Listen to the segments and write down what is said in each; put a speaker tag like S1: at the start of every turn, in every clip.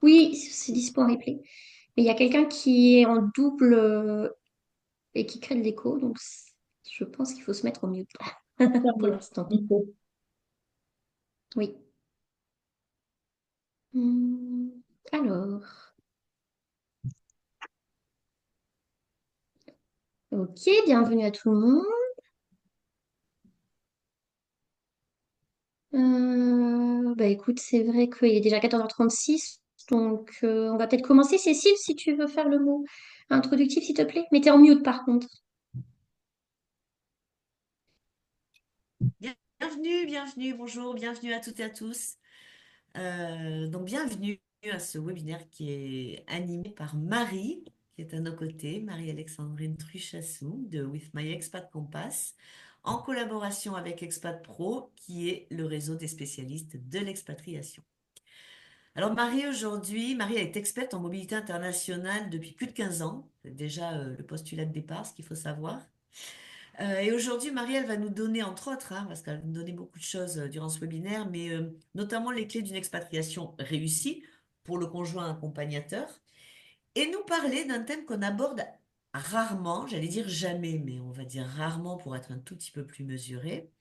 S1: Oui, c'est dispo en replay. Mais il y a quelqu'un qui est en double et qui crée de l'écho, donc je pense qu'il faut se mettre au mute pour
S2: Fermé.
S1: l'instant.
S2: Micro.
S1: Oui. Hmm, alors, ok, bienvenue à tout le monde. Bah écoute, c'est vrai qu'il est déjà 14h36, donc on va peut-être commencer. Cécile, si tu veux faire le mot introductif, s'il te plaît. Mettez en mute par contre.
S2: Bienvenue, bienvenue, bonjour, bienvenue à toutes et à tous. Donc bienvenue à ce webinaire qui est animé par Marie, qui est à nos côtés, Marie-Alexandrine Truchassou de With My Expat Compass, en collaboration avec Expat Pro, qui est le réseau des spécialistes de l'expatriation. Alors Marie, aujourd'hui, Marie elle est experte en mobilité internationale depuis plus de 15 ans. C'est déjà le postulat de départ, ce qu'il faut savoir. Et aujourd'hui, Marie, elle va nous donner, entre autres, hein, parce qu'elle va nous donner beaucoup de choses durant ce webinaire, mais notamment les clés d'une expatriation réussie pour le conjoint accompagnateur, et nous parler d'un thème qu'on aborde rarement, j'allais dire jamais, mais on va dire rarement pour être un tout petit peu plus mesuré,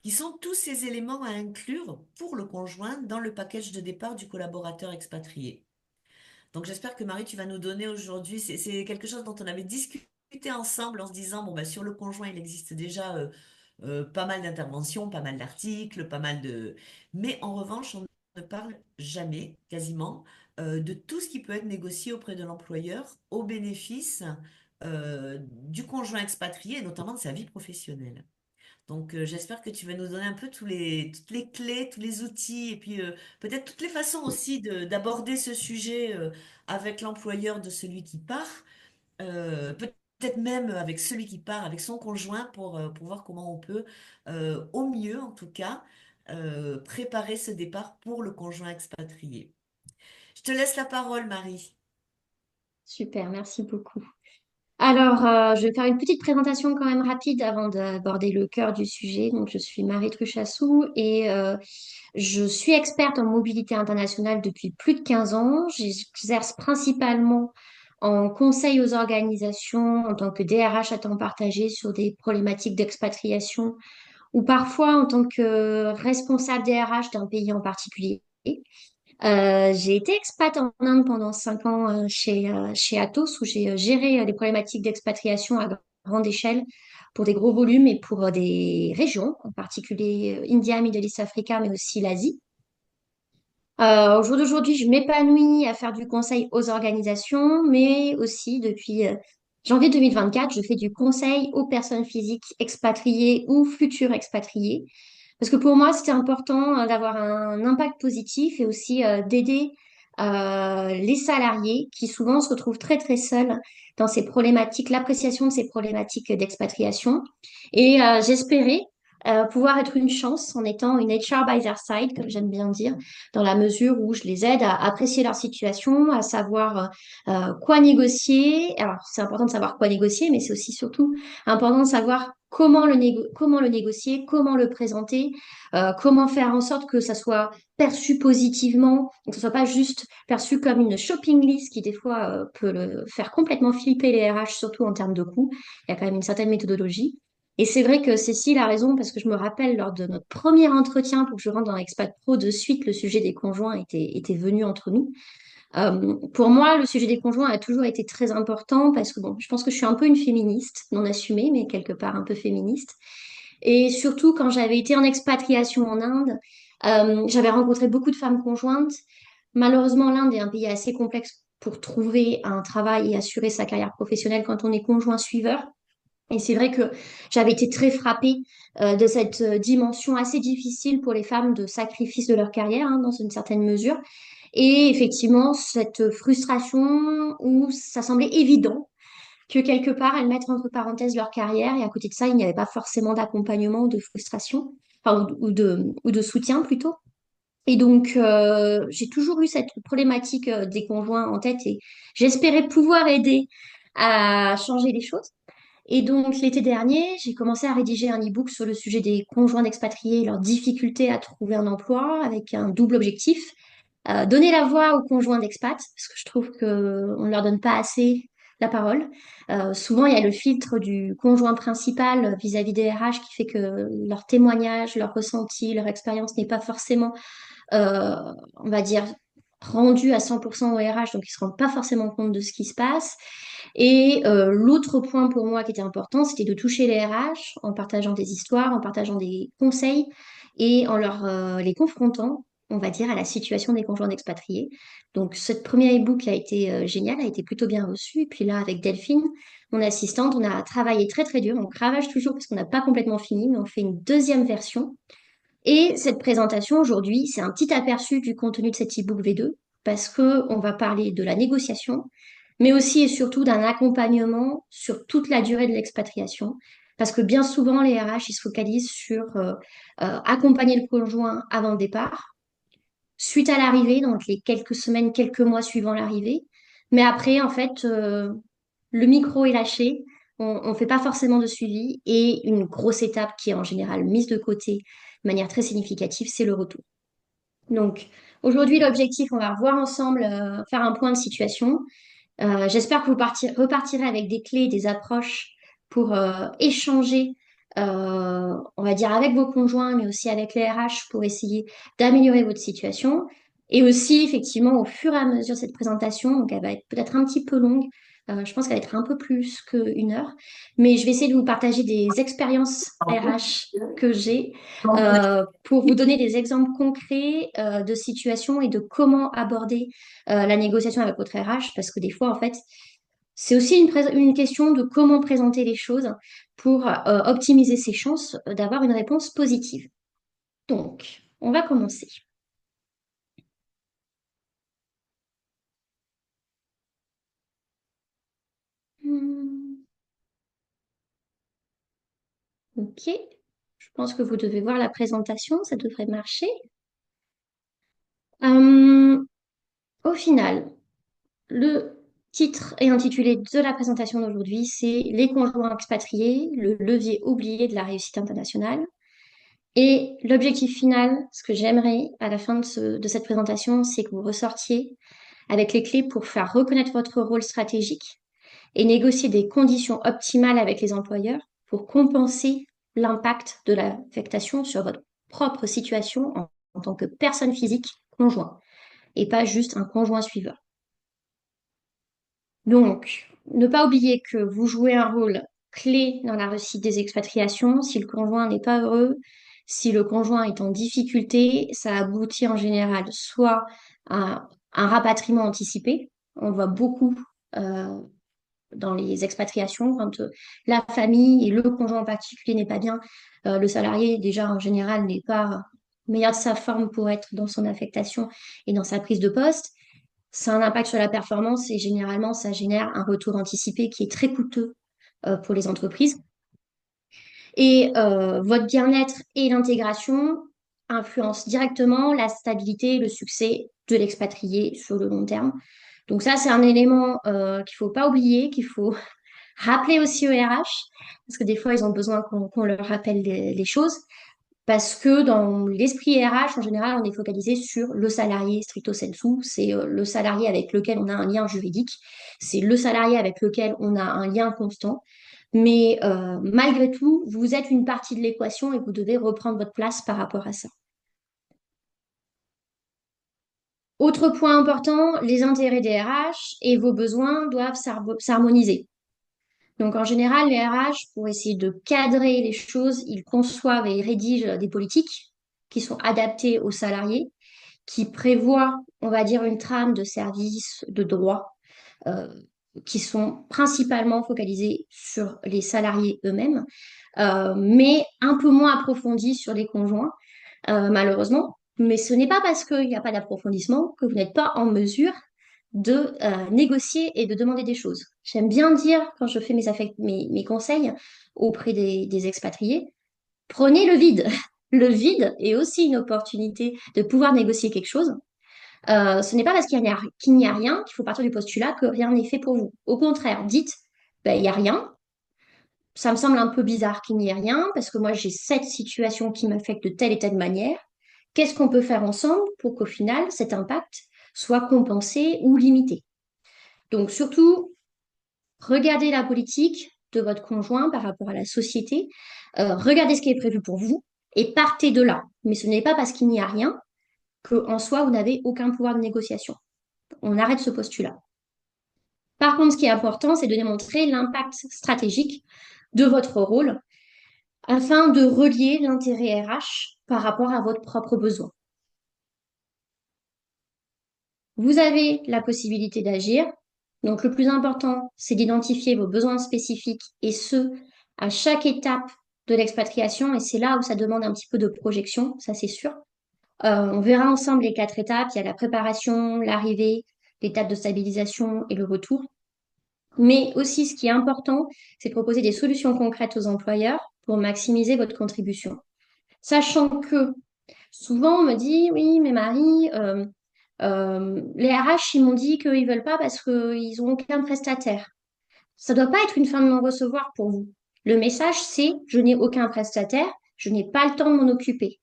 S2: qui sont tous ces éléments à inclure pour le conjoint dans le package de départ du collaborateur expatrié. Donc j'espère que Marie, tu vas nous donner aujourd'hui, c'est quelque chose dont on avait discuté ensemble en se disant, bon, bah, sur le conjoint, il existe déjà pas mal d'interventions, pas mal d'articles, pas mal de... Mais en revanche, on ne parle jamais, quasiment, de tout ce qui peut être négocié auprès de l'employeur au bénéfice du conjoint expatrié et notamment de sa vie professionnelle. Donc, j'espère que tu vas nous donner un peu toutes les clés, tous les outils, et puis peut-être toutes les façons aussi d'aborder ce sujet avec l'employeur de celui qui part, peut-être même avec celui qui part, avec son conjoint, pour voir comment on peut, au mieux en tout cas, préparer ce départ pour le conjoint expatrié. Je te laisse la parole, Marie.
S1: Super, merci beaucoup. Alors, je vais faire une petite présentation quand même rapide avant d'aborder le cœur du sujet. Donc, je suis Marie Truchassou et je suis experte en mobilité internationale depuis plus de 15 ans. J'exerce principalement en conseil aux organisations en tant que DRH à temps partagé sur des problématiques d'expatriation ou parfois en tant que responsable DRH d'un pays en particulier. J'ai été expat en Inde pendant 5 ans chez Atos où j'ai géré les problématiques d'expatriation à grande échelle pour des gros volumes et pour des régions, en particulier India, Middle East, Africa, mais aussi l'Asie. Au jour d'aujourd'hui, je m'épanouis à faire du conseil aux organisations, mais aussi depuis janvier 2024, je fais du conseil aux personnes physiques expatriées ou futures expatriées. Parce que pour moi, c'était important d'avoir un impact positif et aussi d'aider les salariés qui souvent se retrouvent très très seuls dans ces problématiques, l'appréciation de ces problématiques d'expatriation. Et j'espérais pouvoir être une chance en étant une HR by their side, comme j'aime bien dire, dans la mesure où je les aide à apprécier leur situation, à savoir quoi négocier. Alors, c'est important de savoir quoi négocier, mais c'est aussi surtout important de savoir comment le négocier, comment le présenter, comment faire en sorte que ça soit perçu positivement, que ce soit pas juste perçu comme une shopping list qui des fois peut le faire complètement flipper les RH, surtout en termes de coûts. Il y a quand même une certaine méthodologie. Et c'est vrai que Cécile a raison parce que je me rappelle lors de notre premier entretien pour que je rentre dans Expat Pro, de suite, le sujet des conjoints était venu entre nous. Pour moi, le sujet des conjoints a toujours été très important parce que bon, je pense que je suis un peu une féministe, non assumée, mais quelque part un peu féministe. Et surtout, quand j'avais été en expatriation en Inde, j'avais rencontré beaucoup de femmes conjointes. Malheureusement, l'Inde est un pays assez complexe pour trouver un travail et assurer sa carrière professionnelle quand on est conjoint suiveur. Et c'est vrai que j'avais été très frappée de cette dimension assez difficile pour les femmes de sacrifice de leur carrière, hein, dans une certaine mesure. Et effectivement, cette frustration où ça semblait évident que quelque part, elles mettent entre parenthèses leur carrière et à côté de ça, il n'y avait pas forcément d'accompagnement, de frustration, enfin, ou de soutien plutôt. Et donc, j'ai toujours eu cette problématique des conjoints en tête et j'espérais pouvoir aider à changer les choses. Et donc, l'été dernier, j'ai commencé à rédiger un e-book sur le sujet des conjoints d'expatriés et leurs difficultés à trouver un emploi avec un double objectif. donner la voix aux conjoints d'expats, parce que je trouve qu'on ne leur donne pas assez la parole. Souvent, il y a le filtre du conjoint principal vis-à-vis des RH qui fait que leur témoignage, leur ressenti, leur expérience n'est pas forcément, euh, on va dire, rendu à 100% au RH, donc ils se rendent pas forcément compte de ce qui se passe. Et l'autre point pour moi qui était important, c'était de toucher les RH en partageant des histoires, en partageant des conseils et en les confrontant, on va dire, à la situation des conjoints d'expatriés. Donc, cette première e-book a été géniale, a été plutôt bien reçue. Et puis là, avec Delphine, mon assistante, on a travaillé très très dur. On cravache toujours parce qu'on n'a pas complètement fini, mais on fait une deuxième version. Et cette présentation aujourd'hui, c'est un petit aperçu du contenu de cet e-book V2 parce que on va parler de la négociation, mais aussi et surtout d'un accompagnement sur toute la durée de l'expatriation. Parce que bien souvent, les RH, ils se focalisent sur accompagner le conjoint avant le départ, suite à l'arrivée, donc les quelques semaines, quelques mois suivant l'arrivée. Mais après, en fait, le micro est lâché, on ne fait pas forcément de suivi et une grosse étape qui est en général mise de côté de manière très significative, c'est le retour. Donc aujourd'hui, l'objectif, on va revoir ensemble, faire un point de situation. J'espère que repartirez avec des clés, des approches pour échanger, on va dire, avec vos conjoints, mais aussi avec les RH pour essayer d'améliorer votre situation. Et aussi, effectivement, au fur et à mesure de cette présentation, donc elle va être peut-être un petit peu longue, je pense qu'elle va être un peu plus qu'une heure, mais je vais essayer de vous partager des expériences RH que j'ai pour vous donner des exemples concrets de situations et de comment aborder la négociation avec votre RH, parce que des fois, en fait, c'est aussi une question de comment présenter les choses pour optimiser ses chances d'avoir une réponse positive. Donc, on va commencer. Hmm, ok, je pense que vous devez voir la présentation, ça devrait marcher. Euh, Au final, le titre est intitulé de la présentation d'aujourd'hui, c'est Les conjoints expatriés, le levier oublié de la réussite internationale. Et l'objectif final, ce que j'aimerais à la fin de cette présentation, c'est que vous ressortiez avec les clés pour faire reconnaître votre rôle stratégique et négocier des conditions optimales avec les employeurs pour compenser l'impact de l'affectation sur votre propre situation en tant que personne physique conjoint et pas juste un conjoint suiveur. Donc, ne pas oublier que vous jouez un rôle clé dans la réussite des expatriations. Si le conjoint n'est pas heureux, si le conjoint est en difficulté, ça aboutit en général soit à un rapatriement anticipé. On voit beaucoup euh, dans les expatriations quand la famille et le conjoint en particulier n'est pas bien. Le salarié, déjà en général, n'est pas meilleur de sa forme pour être dans son affectation et dans sa prise de poste. Ça a un impact sur la performance et généralement, ça génère un retour anticipé qui est très coûteux pour les entreprises. Et votre bien-être et l'intégration influencent directement la stabilité et le succès de l'expatrié sur le long terme. Donc ça, c'est un élément qu'il faut pas oublier, qu'il faut rappeler aussi aux RH, parce que des fois, ils ont besoin qu'on leur rappelle les choses. Parce que dans l'esprit RH, en général, on est focalisé sur le salarié stricto sensu. C'est le salarié avec lequel on a un lien juridique. C'est le salarié avec lequel on a un lien constant. Mais malgré tout, vous êtes une partie de l'équation et vous devez reprendre votre place par rapport à ça. Autre point important, les intérêts des RH et vos besoins doivent s'harmoniser. Donc en général, les RH, pour essayer de cadrer les choses, ils conçoivent et rédigent des politiques qui sont adaptées aux salariés, qui prévoient, on va dire, une trame de services, de droits, euh, qui sont principalement focalisés sur les salariés eux-mêmes, mais un peu moins approfondis sur les conjoints, malheureusement. Mais ce n'est pas parce qu'il n'y a pas d'approfondissement que vous n'êtes pas en mesure de négocier et de demander des choses. J'aime bien dire, quand je fais mes conseils auprès des expatriés, prenez le vide. Le vide est aussi une opportunité de pouvoir négocier quelque chose. Ce n'est pas parce qu'il n'y a rien qu'il faut partir du postulat que rien n'est fait pour vous. Au contraire, dites, ben, il n'y a rien. Ça me semble un peu bizarre qu'il n'y ait rien parce que moi j'ai cette situation qui m'affecte de telle et telle manière. Qu'est-ce qu'on peut faire ensemble pour qu'au final, cet impact soit compensé ou limité? Donc surtout, regardez la politique de votre conjoint par rapport à la société, regardez ce qui est prévu pour vous et partez de là. Mais ce n'est pas parce qu'il n'y a rien qu'en soi, vous n'avez aucun pouvoir de négociation. On arrête ce postulat. Par contre, ce qui est important, c'est de démontrer l'impact stratégique de votre rôle afin de relier l'intérêt RH par rapport à votre propre besoin. Vous avez la possibilité d'agir. Donc, le plus important, c'est d'identifier vos besoins spécifiques et ce, à chaque étape de l'expatriation. Et c'est là où ça demande un petit peu de projection, ça c'est sûr. On verra ensemble les 4 étapes. Il y a la préparation, l'arrivée, l'étape de stabilisation et le retour. Mais aussi, ce qui est important, c'est de proposer des solutions concrètes aux employeurs pour maximiser votre contribution. Sachant que souvent, on me dit, oui, mais Marie, les RH, ils m'ont dit qu'ils veulent pas parce qu'ils n'ont aucun prestataire. Ça doit pas être une fin de non-recevoir pour vous. Le message, c'est, je n'ai aucun prestataire, je n'ai pas le temps de m'en occuper.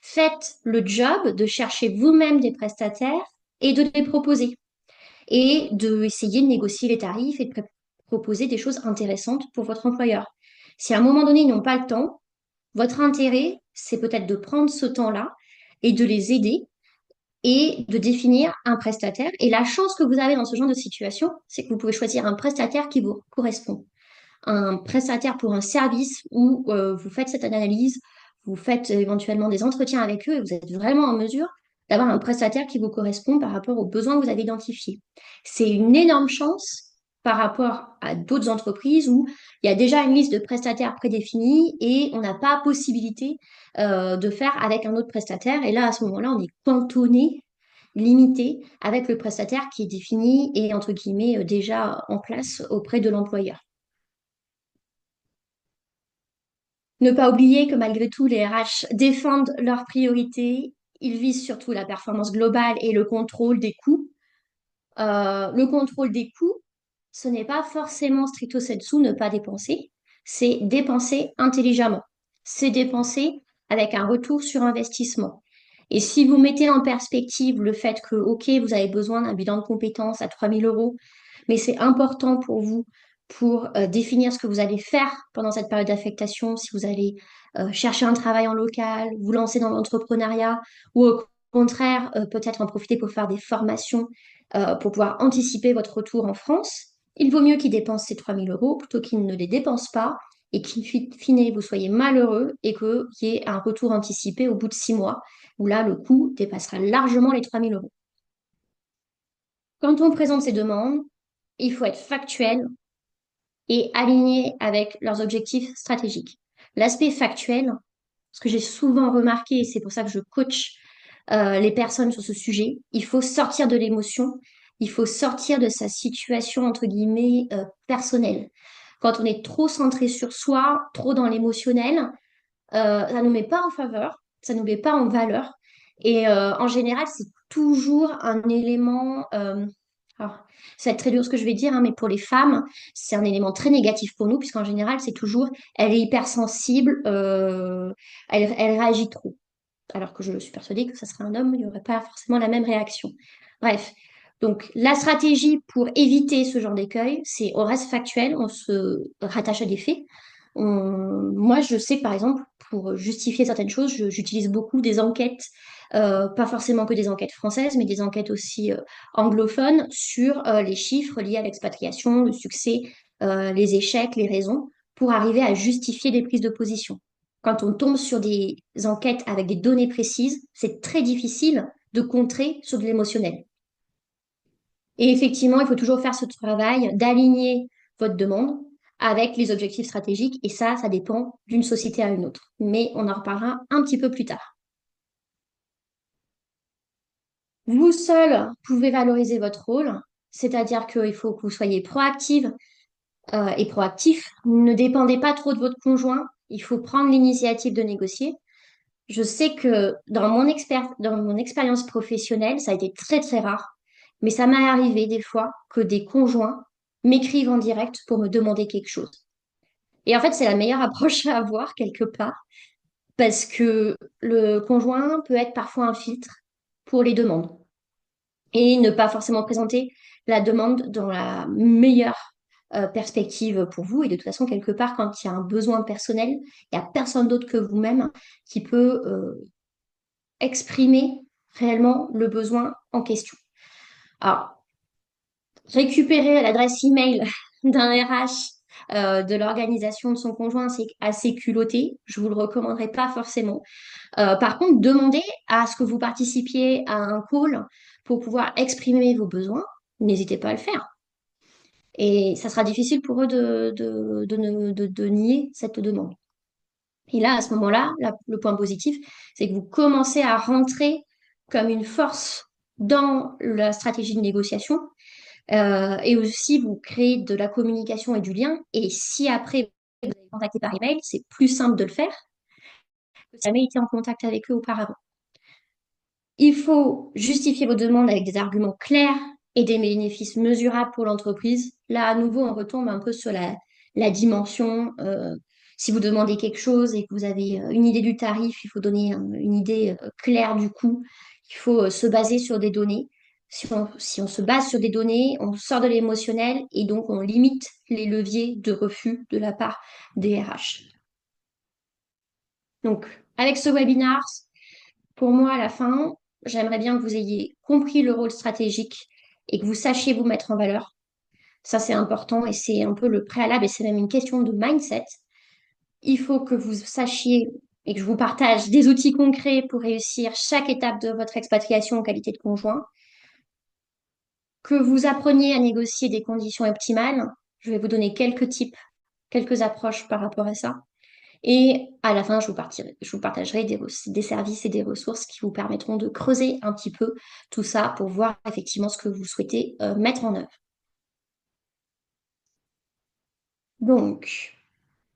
S1: Faites le job de chercher vous-même des prestataires et de les proposer et de essayer de négocier les tarifs et de proposer des choses intéressantes pour votre employeur. Si à un moment donné, ils n'ont pas le temps, votre intérêt, c'est peut-être de prendre ce temps-là et de les aider et de définir un prestataire. Et la chance que vous avez dans ce genre de situation, c'est que vous pouvez choisir un prestataire qui vous correspond. Un prestataire pour un service où vous faites cette analyse, vous faites éventuellement des entretiens avec eux et vous êtes vraiment en mesure d'avoir un prestataire qui vous correspond par rapport aux besoins que vous avez identifiés. C'est une énorme chance par rapport à d'autres entreprises où il y a déjà une liste de prestataires prédéfinis et on n'a pas possibilité de faire avec un autre prestataire. Et là, à ce moment-là, on est cantonné, limité avec le prestataire qui est défini et entre guillemets déjà en place auprès de l'employeur. Ne pas oublier que malgré tout, les RH défendent leurs priorités. Ils visent surtout la performance globale et le contrôle des coûts. Le contrôle des coûts, ce n'est pas forcément stricto sensu ne pas dépenser, c'est dépenser intelligemment. C'est dépenser avec un retour sur investissement. Et si vous mettez en perspective le fait que, OK, vous avez besoin d'un bilan de compétences à 3 000 euros, mais c'est important pour vous pour définir ce que vous allez faire pendant cette période d'affectation, si vous allez chercher un travail en local, vous lancer dans l'entrepreneuriat, ou au contraire, peut-être en profiter pour faire des formations pour pouvoir anticiper votre retour en France. Il vaut mieux qu'ils dépensent ces 3 000 euros plutôt qu'ils ne les dépensent pas et qu'in fine, vous soyez malheureux et qu'il y ait un retour anticipé au bout de 6 mois, où là, le coût dépassera largement les 3 000 euros. Quand on présente ces demandes, il faut être factuel et aligné avec leurs objectifs stratégiques. L'aspect factuel, ce que j'ai souvent remarqué, et c'est pour ça que je coach les personnes sur ce sujet, il faut sortir de l'émotion, il faut sortir de sa situation, entre guillemets, personnelle. Quand on est trop centré sur soi, trop dans l'émotionnel, ça nous met pas en faveur, ça nous met pas en valeur. Et en général, c'est toujours un élément. Alors, ça va être très dur ce que je vais dire, hein, mais pour les femmes, c'est un élément très négatif pour nous, puisqu'en général, c'est toujours, elle est hypersensible, elle réagit trop. Alors que je suis persuadée que ça serait un homme, il n'y aurait pas forcément la même réaction. Bref, donc la stratégie pour éviter ce genre d'écueil, c'est on reste factuel, on se rattache à des faits. Moi, je sais que par exemple, pour justifier certaines choses, j'utilise beaucoup des enquêtes, pas forcément que des enquêtes françaises, mais des enquêtes aussi anglophones sur les chiffres liés à l'expatriation, le succès, les échecs, les raisons, pour arriver à justifier des prises de position. Quand on tombe sur des enquêtes avec des données précises, c'est très difficile de contrer sur de l'émotionnel. Et effectivement, il faut toujours faire ce travail d'aligner votre demande avec les objectifs stratégiques. Et ça dépend d'une société à une autre. Mais on en reparlera un petit peu plus tard. Vous seul pouvez valoriser votre rôle, c'est-à-dire qu'il faut que vous soyez proactive et proactif. Ne dépendez pas trop de votre conjoint. Il faut prendre l'initiative de négocier. Je sais que dans mon expérience professionnelle, ça a été très très rare, mais ça m'est arrivé des fois que des conjoints m'écrivent en direct pour me demander quelque chose. Et en fait, c'est la meilleure approche à avoir quelque part, parce que le conjoint peut être parfois un filtre pour les demandes et ne pas forcément présenter la demande dans la meilleure perspective pour vous. Et de toute façon, quelque part, quand il y a un besoin personnel, il n'y a personne d'autre que vous-même qui peut exprimer réellement le besoin en question. Alors, récupérer l'adresse email d'un RH de l'organisation de son conjoint, c'est assez culotté. Je vous le recommanderais pas forcément. Par contre, demandez à ce que vous participiez à un call pour pouvoir exprimer vos besoins. N'hésitez pas à le faire. Et ça sera difficile pour eux de nier cette demande. Et là, à ce moment-là, le point positif, c'est que vous commencez à rentrer comme une force dans la stratégie de négociation et aussi vous créez de la communication et du lien. Et si après vous avez contacté par email, c'est plus simple de le faire que si vous avez jamais été en contact avec eux auparavant. Il faut justifier vos demandes avec des arguments clairs et des bénéfices mesurables pour l'entreprise. Là, à nouveau, on retombe un peu sur la dimension. Si vous demandez quelque chose et que vous avez une idée du tarif, il faut donner une idée claire du coût. Il faut se baser sur des données. Si on se base sur des données, on sort de l'émotionnel et donc on limite les leviers de refus de la part des RH. Donc, avec ce webinaire, pour moi, à la fin, j'aimerais bien que vous ayez compris le rôle stratégique et que vous sachiez vous mettre en valeur. Ça, c'est important et c'est un peu le préalable et c'est même une question de mindset. Il faut que vous sachiez et que je vous partage des outils concrets pour réussir chaque étape de votre expatriation en qualité de conjoint, que vous appreniez à négocier des conditions optimales. Je vais vous donner quelques tips, quelques approches par rapport à ça. Et à la fin, je vous partagerai des services et des ressources qui vous permettront de creuser un petit peu tout ça pour voir effectivement ce que vous souhaitez mettre en œuvre. Donc,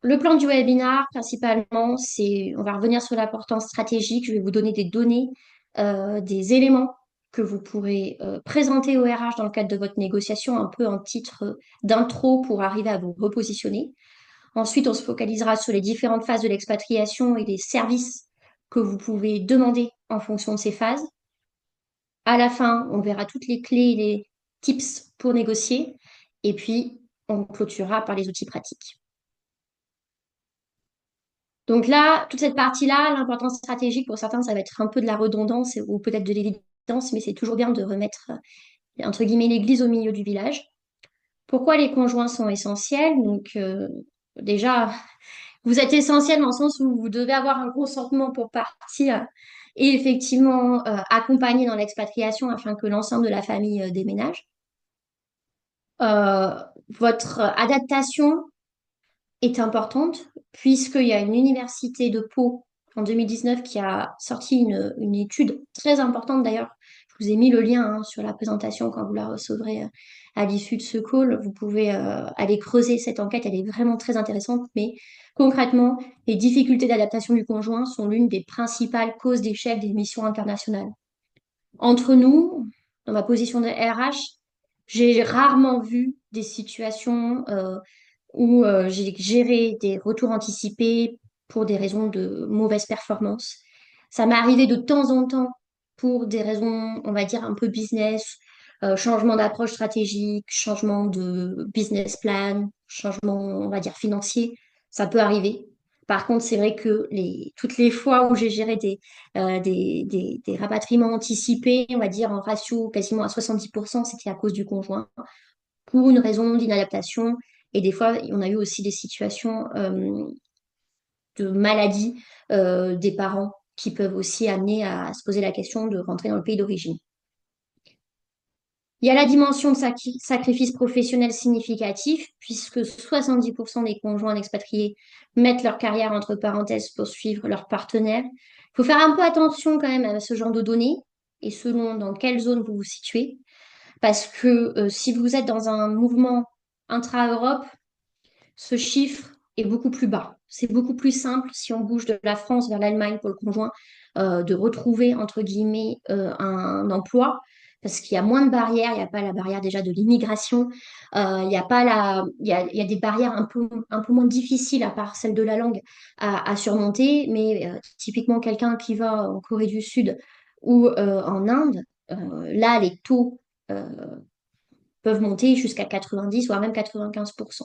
S1: le plan du webinar, principalement, on va revenir sur l'importance stratégique. Je vais vous donner des données, des éléments que vous pourrez présenter au RH dans le cadre de votre négociation, un peu en titre d'intro pour arriver à vous repositionner. Ensuite, on se focalisera sur les différentes phases de l'expatriation et les services que vous pouvez demander en fonction de ces phases. À la fin, on verra toutes les clés et les tips pour négocier. Et puis, on clôturera par les outils pratiques. Donc là, toute cette partie-là, l'importance stratégique, pour certains, ça va être un peu de la redondance ou peut-être de l'évidence, mais c'est toujours bien de remettre, entre guillemets, l'église au milieu du village. Pourquoi les conjoints sont essentiels? Donc, déjà, vous êtes essentiel dans le sens où vous devez avoir un consentement pour partir et effectivement accompagner dans l'expatriation afin que l'ensemble de la famille déménage. Euh, Votre adaptation est importante puisqu'il y a une université de Pau en 2019 qui a sorti une étude très importante d'ailleurs. Je vous ai mis le lien sur la présentation quand vous la recevrez à l'issue de ce call. Vous pouvez aller creuser cette enquête, elle est vraiment très intéressante. Mais concrètement, les difficultés d'adaptation du conjoint sont l'une des principales causes d'échec des missions internationales. Entre nous, dans ma position de RH, j'ai rarement vu des situations où j'ai géré des retours anticipés pour des raisons de mauvaise performance. Ça m'est arrivé de temps en temps pour des raisons, on va dire, un peu business, changement d'approche stratégique, changement de business plan, changement, on va dire, financier. Ça peut arriver. Par contre, c'est vrai que toutes les fois où j'ai géré des rapatriements anticipés, on va dire en ratio quasiment à 70%, c'était à cause du conjoint pour une raison d'inadaptation. Et des fois, on a eu aussi des situations de maladie des parents qui peuvent aussi amener à se poser la question de rentrer dans le pays d'origine. Il y a la dimension de sacrifice professionnel significatif, puisque 70% des conjoints d'expatriés mettent leur carrière entre parenthèses pour suivre leur partenaire. Il faut faire un peu attention quand même à ce genre de données et selon dans quelle zone vous vous situez. Parce que si vous êtes dans un mouvement intra-Europe, ce chiffre est beaucoup plus bas. C'est beaucoup plus simple si on bouge de la France vers l'Allemagne pour le conjoint de retrouver, entre guillemets, un emploi parce qu'il y a moins de barrières. Il n'y a pas la barrière déjà de l'immigration. Il n'y a pas il y a des barrières un peu moins difficiles, à part celle de la langue, à surmonter. Mais typiquement, quelqu'un qui va en Corée du Sud ou en Inde, là, les taux euh, peuvent monter jusqu'à 90, voire même 95%.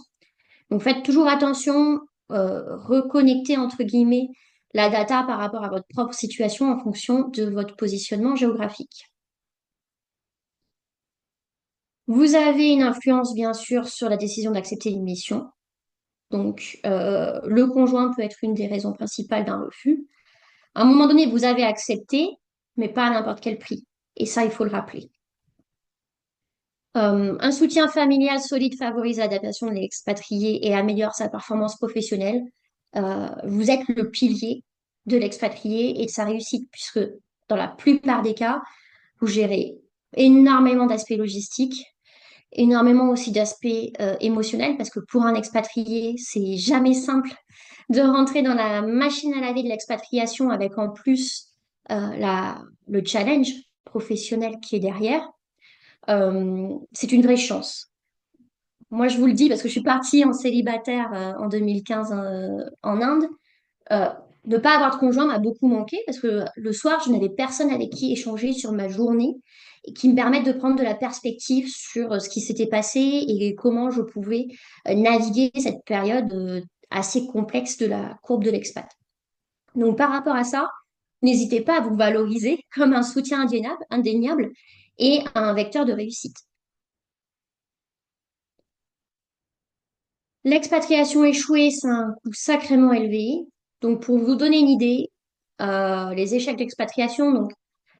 S1: Donc faites toujours attention, reconnectez entre guillemets la data par rapport à votre propre situation en fonction de votre positionnement géographique. Vous avez une influence bien sûr sur la décision d'accepter une mission. Donc le conjoint peut être une des raisons principales d'un refus. À un moment donné, vous avez accepté, mais pas à n'importe quel prix. Et ça, il faut le rappeler. Un soutien familial solide favorise l'adaptation de l'expatrié et améliore sa performance professionnelle. Vous êtes le pilier de l'expatrié et de sa réussite, puisque dans la plupart des cas, vous gérez énormément d'aspects logistiques, énormément aussi d'aspects émotionnels, parce que pour un expatrié, c'est jamais simple de rentrer dans la machine à laver de l'expatriation avec en plus le challenge professionnel qui est derrière. C'est une vraie chance. Moi, je vous le dis parce que je suis partie en célibataire en 2015 en Inde. Euh, Ne pas avoir de conjoint m'a beaucoup manqué parce que le soir, je n'avais personne avec qui échanger sur ma journée et qui me permette de prendre de la perspective sur ce qui s'était passé et comment je pouvais naviguer cette période assez complexe de la courbe de l'expat. Donc, par rapport à ça, n'hésitez pas à vous valoriser comme un soutien indéniable et un vecteur de réussite. L'expatriation échouée, c'est un coût sacrément élevé. Donc, pour vous donner une idée, les échecs d'expatriation, donc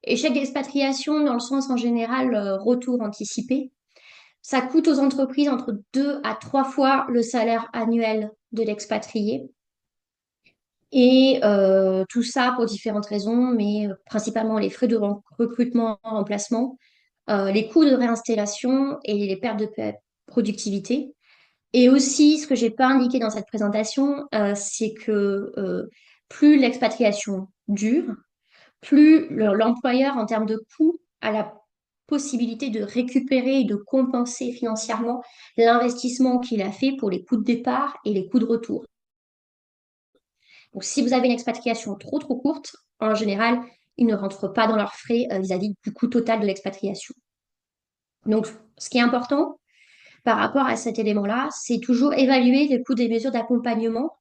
S1: échec d'expatriation dans le sens en général retour anticipé, ça coûte aux entreprises entre 2 à 3 fois le salaire annuel de l'expatrié. Et tout ça pour différentes raisons, mais principalement les frais de recrutement, remplacement, les coûts de réinstallation et les pertes de productivité. Et aussi, ce que j'ai pas indiqué dans cette présentation, c'est que plus l'expatriation dure, plus l'employeur, en termes de coûts, a la possibilité de récupérer et de compenser financièrement l'investissement qu'il a fait pour les coûts de départ et les coûts de retour. Donc, si vous avez une expatriation trop courte, en général, ils ne rentrent pas dans leurs frais vis-à-vis du coût total de l'expatriation. Donc, ce qui est important, par rapport à cet élément-là, c'est toujours évaluer le coût des mesures d'accompagnement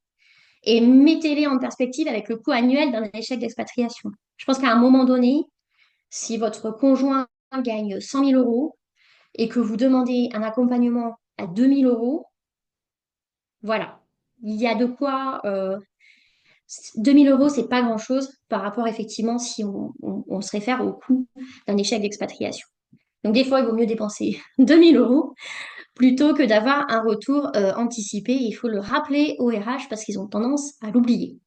S1: et mettez-les en perspective avec le coût annuel d'un échec d'expatriation. Je pense qu'à un moment donné, si votre conjoint gagne 100 000 euros et que vous demandez un accompagnement à 2 000 euros, voilà, il y a de quoi. 2 000 euros, c'est pas grand-chose par rapport effectivement si on se réfère au coût d'un échec d'expatriation. Donc des fois, il vaut mieux dépenser 2 000 euros plutôt que d'avoir un retour anticipé. Il faut le rappeler au RH parce qu'ils ont tendance à l'oublier.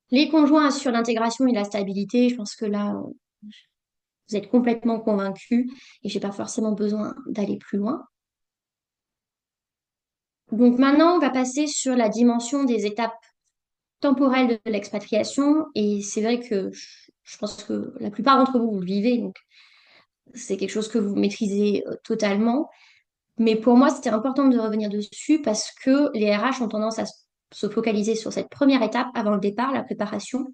S1: Les conjoints assurent l'intégration et la stabilité. Je pense que là, vous êtes complètement convaincus et j'ai pas forcément besoin d'aller plus loin. Donc maintenant, on va passer sur la dimension des étapes temporelles de l'expatriation. Et c'est vrai que je pense que la plupart d'entre vous, vous le vivez, donc c'est quelque chose que vous maîtrisez totalement. Mais pour moi, c'était important de revenir dessus parce que les RH ont tendance à se focaliser sur cette première étape avant le départ, la préparation,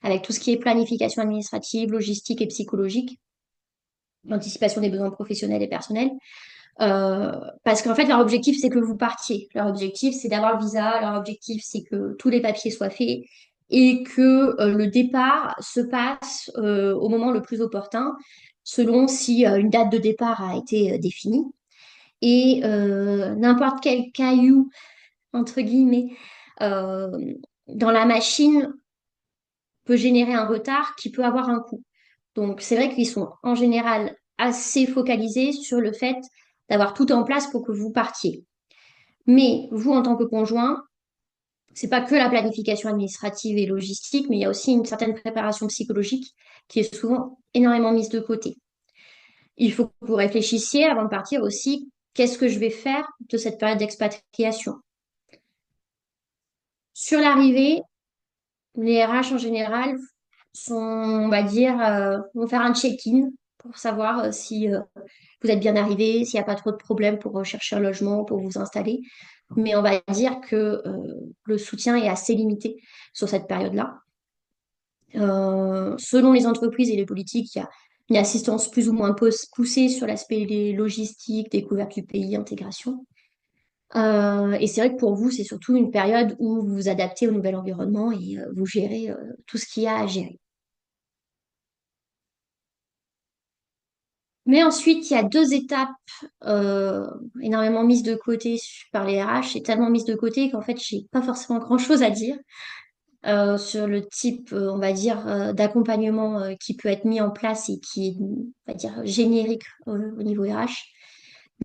S1: avec tout ce qui est planification administrative, logistique et psychologique, l'anticipation des besoins professionnels et personnels. Parce qu'en fait, leur objectif, c'est que vous partiez. Leur objectif, c'est d'avoir le visa. Leur objectif, c'est que tous les papiers soient faits et que le départ se passe au moment le plus opportun, selon si une date de départ a été définie. Et n'importe quel caillou, entre guillemets, euh, dans la machine peut générer un retard qui peut avoir un coût. Donc, c'est vrai qu'ils sont en général assez focalisés sur le fait d'avoir tout en place pour que vous partiez. Mais vous, en tant que conjoint, c'est pas que la planification administrative et logistique, mais il y a aussi une certaine préparation psychologique qui est souvent énormément mise de côté. Il faut que vous réfléchissiez avant de partir aussi, qu'est-ce que je vais faire de cette période d'expatriation? Sur l'arrivée, les RH en général on va dire, vont faire un check-in pour savoir si vous êtes bien arrivé, s'il n'y a pas trop de problèmes pour rechercher un logement, pour vous installer. Mais on va dire que le soutien est assez limité sur cette période-là. Selon les entreprises et les politiques, il y a une assistance plus ou moins poussée sur l'aspect des logistiques, découverte du pays, intégration. Et c'est vrai que pour vous, c'est surtout une période où vous vous adaptez au nouvel environnement et vous gérez tout ce qu'il y a à gérer. Mais ensuite, il y a deux étapes euh, énormément mises de côté par les RH et tellement mises de côté qu'en fait, j'ai pas forcément grand-chose à dire sur le type, on va dire, d'accompagnement qui peut être mis en place et qui est, on va dire, générique au niveau RH.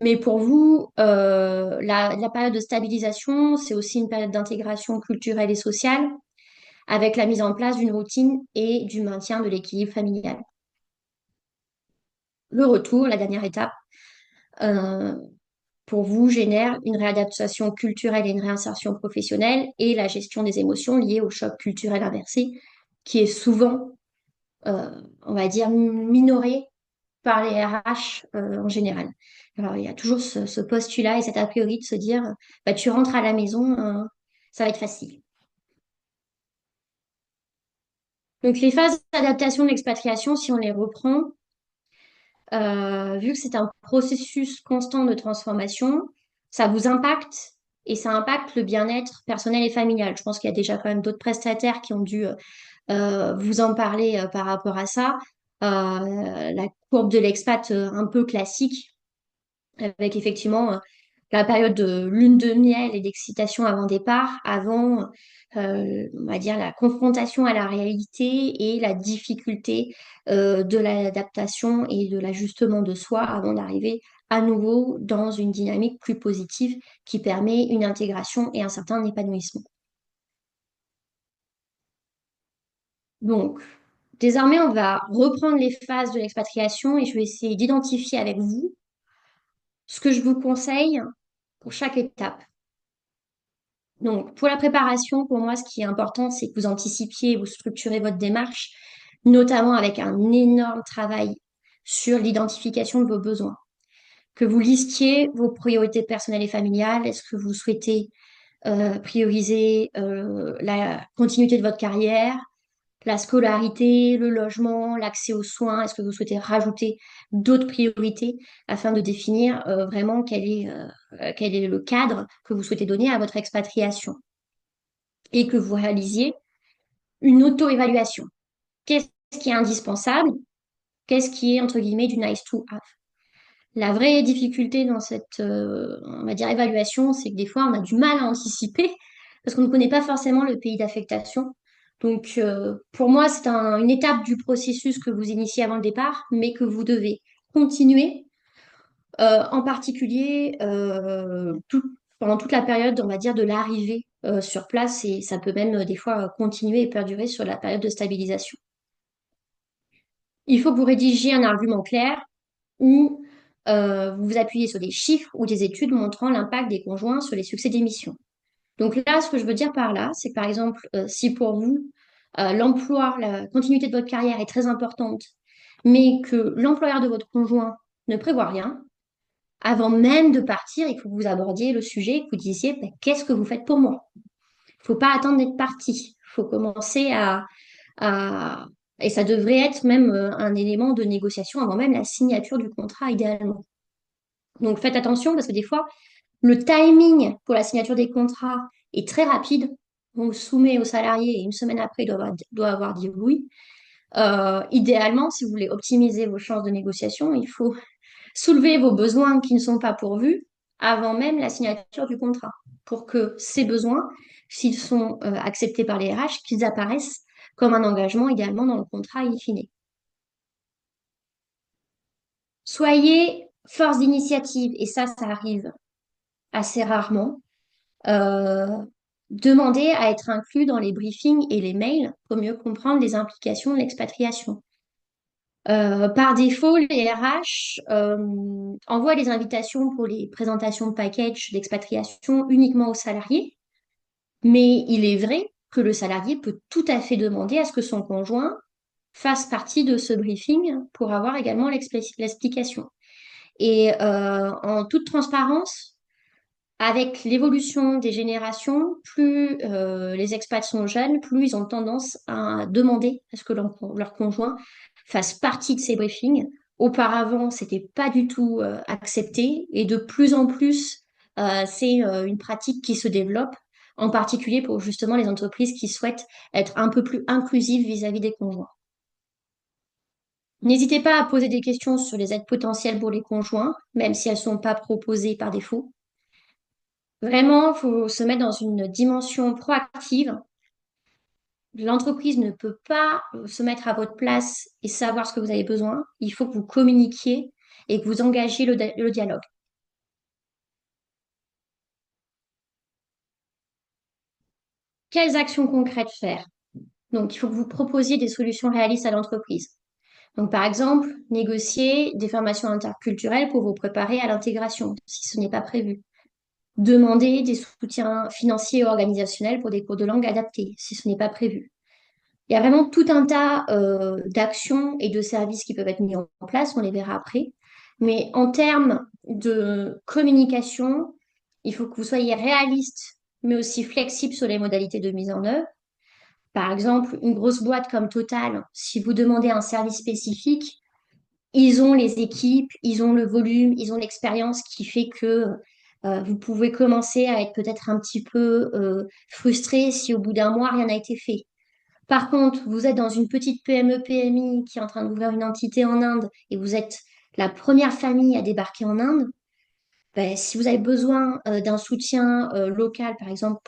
S1: Mais pour vous, la période de stabilisation, c'est aussi une période d'intégration culturelle et sociale avec la mise en place d'une routine et du maintien de l'équilibre familial. Le retour, la dernière étape, euh, pour vous, génère une réadaptation culturelle et une réinsertion professionnelle et la gestion des émotions liées au choc culturel inversé, qui est souvent, on va dire, minoré par les RH en général. Alors, il y a toujours ce postulat et cet a priori de se dire, bah, tu rentres à la maison, ça va être facile. Donc, les phases d'adaptation de l'expatriation, si on les reprend, vu que c'est un processus constant de transformation, ça vous impacte et ça impacte le bien-être personnel et familial. Je pense qu'il y a déjà quand même d'autres prestataires qui ont dû vous en parler par rapport à ça. La courbe de l'expat un peu classique, avec effectivement la période de lune de miel et d'excitation avant départ, avant, on va dire, la confrontation à la réalité et la difficulté de l'adaptation et de l'ajustement de soi avant d'arriver à nouveau dans une dynamique plus positive qui permet une intégration et un certain épanouissement. Donc, désormais, on va reprendre les phases de l'expatriation et je vais essayer d'identifier avec vous ce que je vous conseille pour chaque étape. Donc, pour la préparation, pour moi, ce qui est important, c'est que vous anticipiez, vous structurez votre démarche, notamment avec un énorme travail sur l'identification de vos besoins. Que vous listiez vos priorités personnelles et familiales. Est-ce que vous souhaitez prioriser la continuité de votre carrière, la scolarité, le logement, l'accès aux soins? Est-ce que vous souhaitez rajouter d'autres priorités afin de définir vraiment quel est le cadre que vous souhaitez donner à votre expatriation? Et que vous réalisiez une auto-évaluation. Qu'est-ce qui est indispensable? Qu'est-ce qui est, entre guillemets, du nice to have? La vraie difficulté dans cette, on va dire, évaluation, c'est que des fois, on a du mal à anticiper parce qu'on ne connaît pas forcément le pays d'affectation. Donc, pour moi, c'est une étape du processus que vous initiez avant le départ, mais que vous devez continuer, en particulier pendant toute la période, on va dire, de l'arrivée sur place, et ça peut même des fois continuer et perdurer sur la période de stabilisation. Il faut que vous rédigiez un argument clair où vous vous appuyez sur des chiffres ou des études montrant l'impact des conjoints sur les succès des missions. Donc là, ce que je veux dire par là, c'est que par exemple, si pour vous, l'emploi, la continuité de votre carrière est très importante, mais que l'employeur de votre conjoint ne prévoit rien, avant même de partir, il faut que vous abordiez le sujet, que vous disiez, ben, qu'est-ce que vous faites pour moi? Il ne faut pas attendre d'être parti. Il faut commencer à... Et ça devrait être même un élément de négociation avant même la signature du contrat, idéalement. Donc faites attention parce que des fois, le timing pour la signature des contrats est très rapide. On soumet au salarié et une semaine après, doit avoir dit oui. Idéalement, si vous voulez optimiser vos chances de négociation, il faut soulever vos besoins qui ne sont pas pourvus avant même la signature du contrat pour que ces besoins, s'ils sont acceptés par les RH, qu'ils apparaissent comme un engagement idéalement dans le contrat in fine. Soyez force d'initiative et ça arrive assez rarement. Euh, Demandez à être inclus dans les briefings et les mails pour mieux comprendre les implications de l'expatriation. Par défaut, les RH envoient les invitations pour les présentations de package d'expatriation uniquement aux salariés, mais il est vrai que le salarié peut tout à fait demander à ce que son conjoint fasse partie de ce briefing pour avoir également l'explication. Et en toute transparence, avec l'évolution des générations, plus les expats sont jeunes, plus ils ont tendance à demander à ce que leur conjoint fasse partie de ces briefings. Auparavant, c'était pas du tout accepté et de plus en plus, c'est une pratique qui se développe, en particulier pour justement les entreprises qui souhaitent être un peu plus inclusives vis-à-vis des conjoints. N'hésitez pas à poser des questions sur les aides potentielles pour les conjoints, même si elles ne sont pas proposées par défaut. Vraiment, il faut se mettre dans une dimension proactive. L'entreprise ne peut pas se mettre à votre place et savoir ce que vous avez besoin. Il faut que vous communiquiez et que vous engagiez le dialogue. Quelles actions concrètes faire? Donc, il faut que vous proposiez des solutions réalistes à l'entreprise. Donc, par exemple, négocier des formations interculturelles pour vous préparer à l'intégration, si ce n'est pas prévu. Demander des soutiens financiers et organisationnels pour des cours de langue adaptés, si ce n'est pas prévu. Il y a vraiment tout un tas d'actions et de services qui peuvent être mis en place, on les verra après. Mais en termes de communication, il faut que vous soyez réaliste, mais aussi flexible sur les modalités de mise en œuvre. Par exemple, une grosse boîte comme Total, si vous demandez un service spécifique, ils ont les équipes, ils ont le volume, ils ont l'expérience qui fait que vous pouvez commencer à être peut-être un petit peu frustré si au bout d'un mois, rien n'a été fait. Par contre, vous êtes dans une petite PME-PMI qui est en train d'ouvrir une entité en Inde et vous êtes la première famille à débarquer en Inde, ben, si vous avez besoin d'un soutien local, par exemple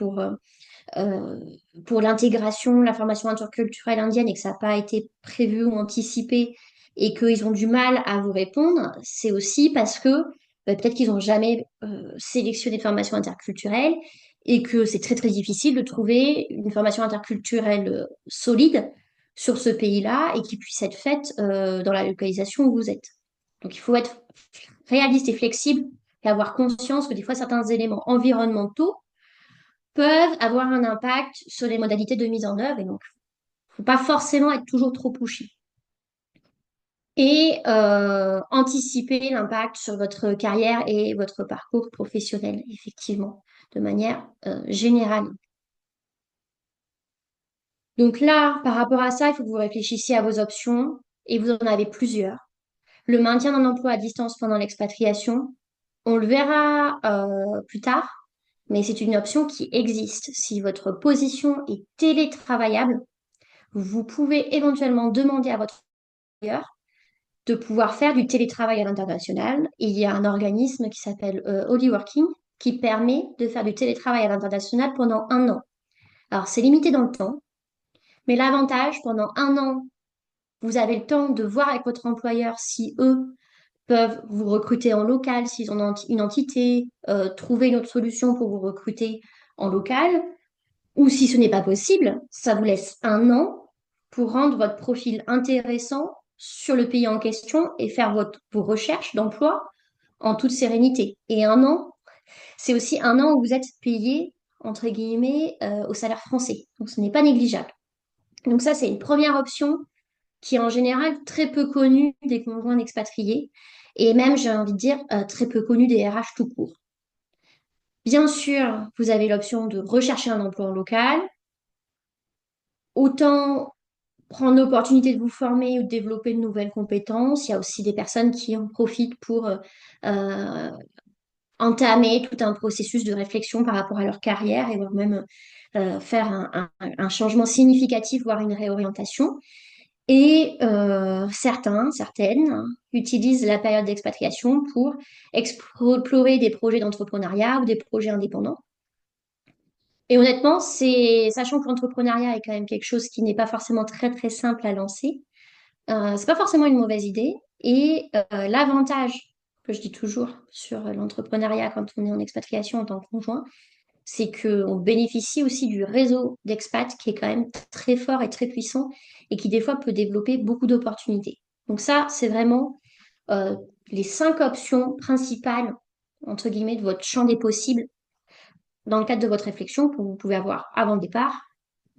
S1: euh, pour l'intégration, la formation interculturelle indienne et que ça n'a pas été prévu ou anticipé et qu'ils ont du mal à vous répondre, c'est aussi parce que peut-être qu'ils n'ont jamais sélectionné de formation interculturelle et que c'est très très difficile de trouver une formation interculturelle solide sur ce pays-là et qui puisse être faite dans la localisation où vous êtes. Donc il faut être réaliste et flexible et avoir conscience que des fois certains éléments environnementaux peuvent avoir un impact sur les modalités de mise en œuvre et donc il ne faut pas forcément être toujours trop pushy. Et anticiper l'impact sur votre carrière et votre parcours professionnel, effectivement, de manière générale. Donc là, par rapport à ça, il faut que vous réfléchissiez à vos options et vous en avez plusieurs. Le maintien d'un emploi à distance pendant l'expatriation, on le verra plus tard, mais c'est une option qui existe. Si votre position est télétravaillable, vous pouvez éventuellement demander à votre employeur de pouvoir faire du télétravail à l'international. Il y a un organisme qui s'appelle Holyworking qui permet de faire du télétravail à l'international pendant 1 an. Alors, c'est limité dans le temps, mais l'avantage, pendant 1 an, vous avez le temps de voir avec votre employeur si eux peuvent vous recruter en local, s'ils ont une entité, trouver une autre solution pour vous recruter en local. Ou si ce n'est pas possible, ça vous laisse 1 an pour rendre votre profil intéressant sur le pays en question et faire vos recherches d'emploi en toute sérénité. Et 1 an, c'est aussi 1 an où vous êtes payé, entre guillemets, au salaire français. Donc ce n'est pas négligeable. Donc ça, c'est une première option qui est en général très peu connue des conjoints d'expatriés et même, j'ai envie de dire, très peu connue des RH tout court. Bien sûr, vous avez l'option de rechercher un emploi en local. Autant prendre l'opportunité de vous former ou de développer de nouvelles compétences. Il y a aussi des personnes qui en profitent pour euh, entamer tout un processus de réflexion par rapport à leur carrière et voire même faire un changement significatif, voire une réorientation. Et certaines utilisent la période d'expatriation pour explorer des projets d'entrepreneuriat ou des projets indépendants. Et honnêtement, sachant que l'entrepreneuriat est quand même quelque chose qui n'est pas forcément très très simple à lancer, c'est pas forcément une mauvaise idée. Et l'avantage que je dis toujours sur l'entrepreneuriat quand on est en expatriation en tant que conjoint, c'est qu'on bénéficie aussi du réseau d'expats qui est quand même très fort et très puissant et qui des fois peut développer beaucoup d'opportunités. Donc ça, c'est vraiment euh, les 5 options principales, entre guillemets, de votre champ des possibles dans le cadre de votre réflexion que vous pouvez avoir avant le départ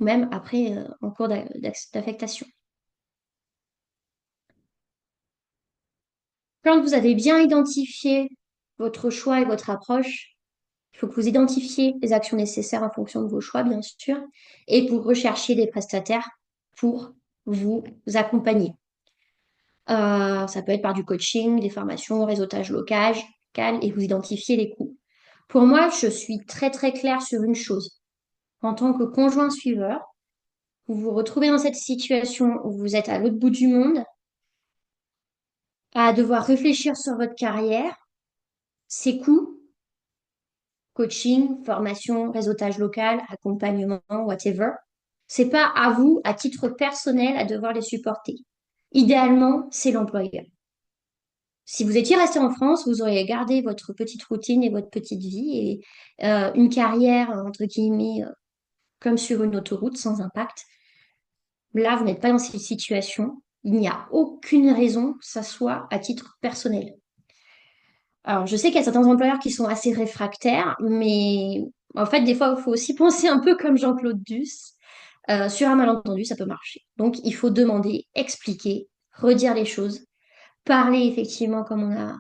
S1: ou même après en cours d'affectation. Quand vous avez bien identifié votre choix et votre approche, il faut que vous identifiez les actions nécessaires en fonction de vos choix, bien sûr, et pour rechercher des prestataires pour vous accompagner. Ça peut être par du coaching, des formations, réseautage local, et vous identifiez les coûts. Pour moi, je suis très très claire sur une chose. En tant que conjoint suiveur, vous vous retrouvez dans cette situation où vous êtes à l'autre bout du monde, à devoir réfléchir sur votre carrière, ses coûts, coaching, formation, réseautage local, accompagnement, whatever. C'est pas à vous, à titre personnel, à devoir les supporter. Idéalement, c'est l'employeur. Si vous étiez resté en France, vous auriez gardé votre petite routine et votre petite vie et une carrière, entre guillemets, comme sur une autoroute sans impact. Là, vous n'êtes pas dans cette situation. Il n'y a aucune raison que ça soit à titre personnel. Alors, je sais qu'il y a certains employeurs qui sont assez réfractaires, mais en fait, des fois, il faut aussi penser un peu comme Jean-Claude Duss. Sur un malentendu, ça peut marcher. Donc, il faut demander, expliquer, redire les choses, parler effectivement, comme on a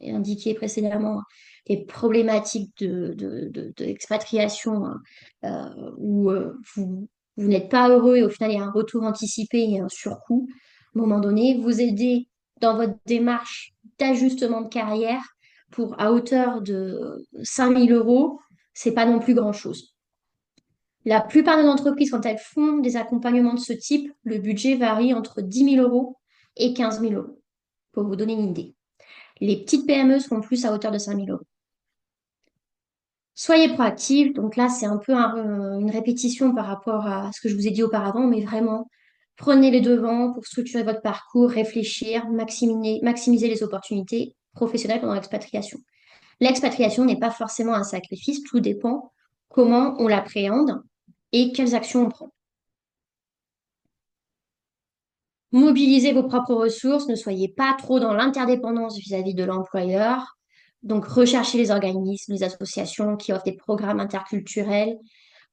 S1: indiqué précédemment, des problématiques d'expatriation, hein, où vous n'êtes pas heureux et au final il y a un retour anticipé et un surcoût. À un moment donné, vous aider dans votre démarche d'ajustement de carrière pour à hauteur de 5 000 euros, c'est pas non plus grand-chose. La plupart des entreprises, quand elles font des accompagnements de ce type, le budget varie entre 10 000 euros et 15 000 euros, pour vous donner une idée. Les petites PME seront plus à hauteur de 5 000 euros. Soyez proactifs. Donc là, c'est un peu une répétition par rapport à ce que je vous ai dit auparavant, mais vraiment, prenez les devants pour structurer votre parcours, réfléchir, maximiser les opportunités professionnelles pendant l'expatriation. L'expatriation n'est pas forcément un sacrifice, tout dépend comment on l'appréhende et quelles actions on prend. Mobilisez vos propres ressources, ne soyez pas trop dans l'interdépendance vis-à-vis de l'employeur. Donc, recherchez les organismes, les associations qui offrent des programmes interculturels.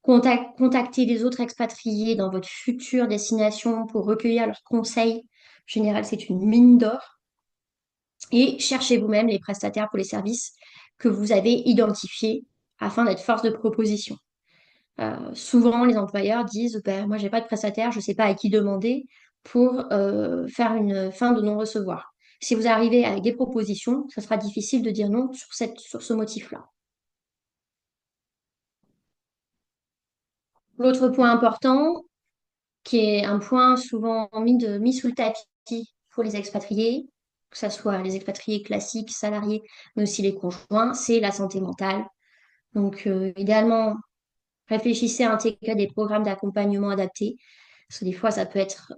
S1: Contactez les autres expatriés dans votre future destination pour recueillir leurs conseils. En général, c'est une mine d'or. Et cherchez vous-même les prestataires pour les services que vous avez identifiés afin d'être force de proposition. Souvent, les employeurs disent, ben, moi, j'ai pas de prestataire, je sais pas à qui demander pour faire une fin de non-recevoir. Si vous arrivez avec des propositions, ça sera difficile de dire non sur ce motif-là. L'autre point important, qui est un point souvent mis sous le tapis pour les expatriés, que ce soit les expatriés classiques, salariés, mais aussi les conjoints, c'est la santé mentale. Donc, idéalement, réfléchissez à intégrer des programmes d'accompagnement adaptés. Parce que des fois, ça peut être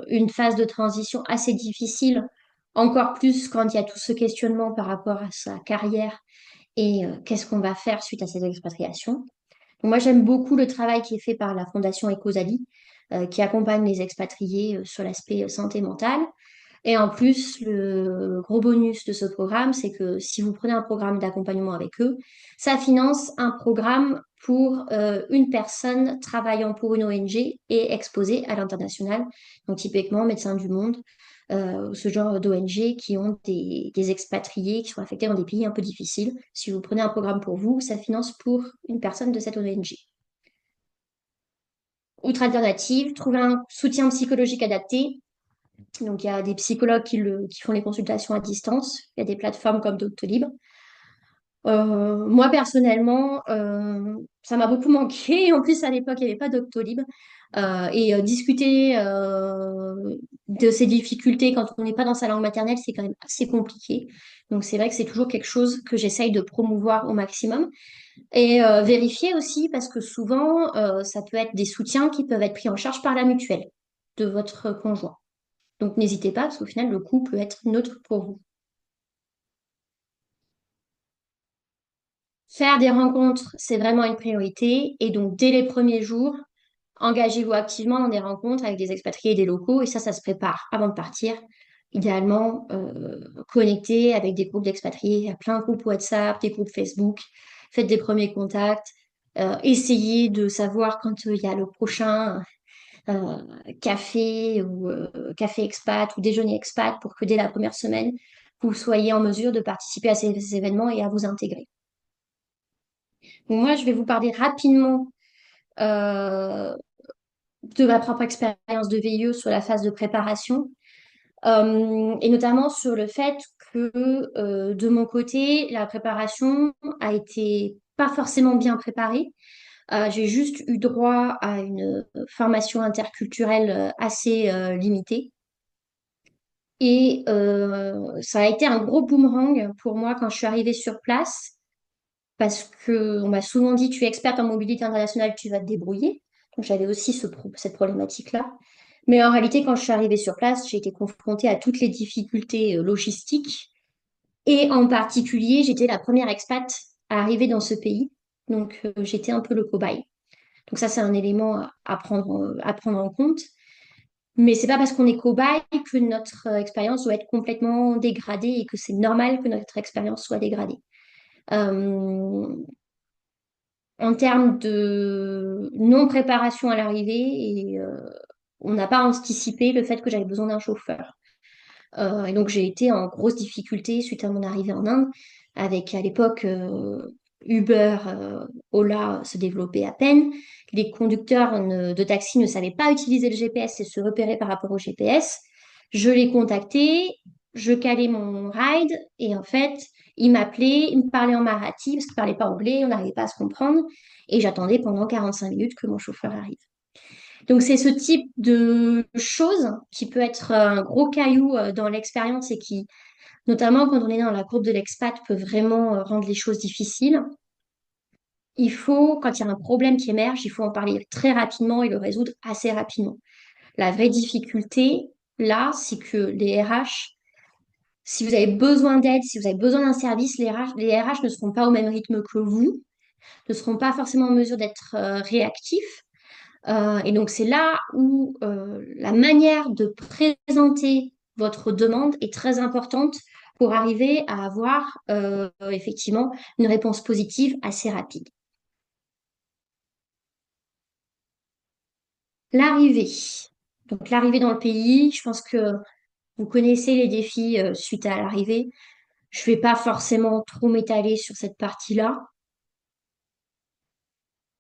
S1: une phase de transition assez difficile, encore plus quand il y a tout ce questionnement par rapport à sa carrière et qu'est-ce qu'on va faire suite à ces expatriations. Donc moi, j'aime beaucoup le travail qui est fait par la Fondation Ecosali, qui accompagne les expatriés sur l'aspect santé mentale. Et en plus, le gros bonus de ce programme, c'est que si vous prenez un programme d'accompagnement avec eux, ça finance un programme pour une personne travaillant pour une ONG et exposée à l'international. Donc typiquement, Médecins du Monde, ce genre d'ONG qui ont des expatriés qui sont affectés dans des pays un peu difficiles. Si vous prenez un programme pour vous, ça finance pour une personne de cette ONG. Outre alternative, trouver un soutien psychologique adapté. Donc, il y a des psychologues qui font les consultations à distance. Il y a des plateformes comme Doctolib. Moi, personnellement, ça m'a beaucoup manqué. En plus, à l'époque, il n'y avait pas Doctolib. Discuter de ces difficultés quand on n'est pas dans sa langue maternelle, c'est quand même assez compliqué. Donc, c'est vrai que c'est toujours quelque chose que j'essaye de promouvoir au maximum. Et vérifier aussi, parce que souvent, ça peut être des soutiens qui peuvent être pris en charge par la mutuelle de votre conjoint. Donc n'hésitez pas, parce qu'au final, le coût peut être neutre pour vous. Faire des rencontres, c'est vraiment une priorité. Et donc, dès les premiers jours, engagez-vous activement dans des rencontres avec des expatriés et des locaux. Et ça se prépare avant de partir. Idéalement, connectez avec des groupes d'expatriés. Il y a plein de groupes WhatsApp, des groupes Facebook. Faites des premiers contacts. Essayez de savoir quand il y a le prochain café ou café expat ou déjeuner expat pour que dès la première semaine, vous soyez en mesure de participer à ces événements et à vous intégrer. Donc moi, je vais vous parler rapidement euh, de ma propre expérience de VIE sur la phase de préparation, et notamment sur le fait que de mon côté, la préparation a été pas forcément bien préparée. J'ai juste eu droit à une formation interculturelle assez limitée. Et ça a été un gros boomerang pour moi quand je suis arrivée sur place, parce que on m'a souvent dit, tu es experte en mobilité internationale, tu vas te débrouiller. Donc j'avais aussi cette problématique-là. Mais en réalité, quand je suis arrivée sur place, j'ai été confrontée à toutes les difficultés logistiques. Et en particulier, j'étais la première expat à arriver dans ce pays. Donc j'étais un peu le cobaye. Donc ça, c'est un élément à prendre en compte. Mais c'est pas parce qu'on est cobaye que notre expérience doit être complètement dégradée et que c'est normal que notre expérience soit dégradée. Euh, En termes de non-préparation à l'arrivée, on n'a pas anticipé le fait que j'avais besoin d'un chauffeur. Et donc j'ai été en grosse difficulté suite à mon arrivée en Inde, avec à l'époque Uber, Ola se développaient à peine. Les conducteurs de taxi ne savaient pas utiliser le GPS et se repérer par rapport au GPS. Je les contactais, je calais mon ride et en fait, ils m'appelaient, ils me parlaient en marathi parce qu'ils ne parlaient pas anglais, on n'arrivait pas à se comprendre et j'attendais pendant 45 minutes que mon chauffeur arrive. Donc, c'est ce type de choses qui peut être un gros caillou dans l'expérience et qui, notamment quand on est dans la courbe de l'expat, peut vraiment rendre les choses difficiles. Il faut, quand il y a un problème qui émerge, il faut en parler très rapidement et le résoudre assez rapidement. La vraie difficulté, là, c'est que les RH, si vous avez besoin d'aide, si vous avez besoin d'un service, les RH ne seront pas au même rythme que vous, ne seront pas forcément en mesure d'être réactifs. Et donc, c'est là où la manière de présenter votre demande est très importante pour arriver à avoir effectivement une réponse positive assez rapide. L'arrivée. Donc, l'arrivée dans le pays, je pense que vous connaissez les défis suite à l'arrivée. Je ne vais pas forcément trop m'étaler sur cette partie-là.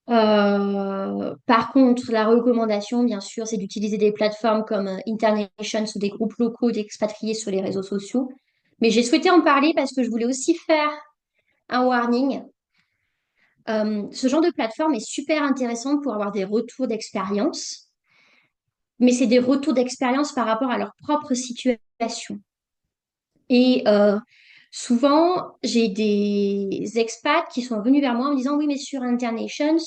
S1: Par contre, la recommandation, bien sûr, c'est d'utiliser des plateformes comme Internations ou des groupes locaux d'expatriés sur les réseaux sociaux. Mais j'ai souhaité en parler parce que je voulais aussi faire un warning. Ce genre de plateforme est super intéressante pour avoir des retours d'expérience, mais c'est des retours d'expérience par rapport à leur propre situation. Et souvent, j'ai des expats qui sont venus vers moi en me disant, oui, mais sur Internations,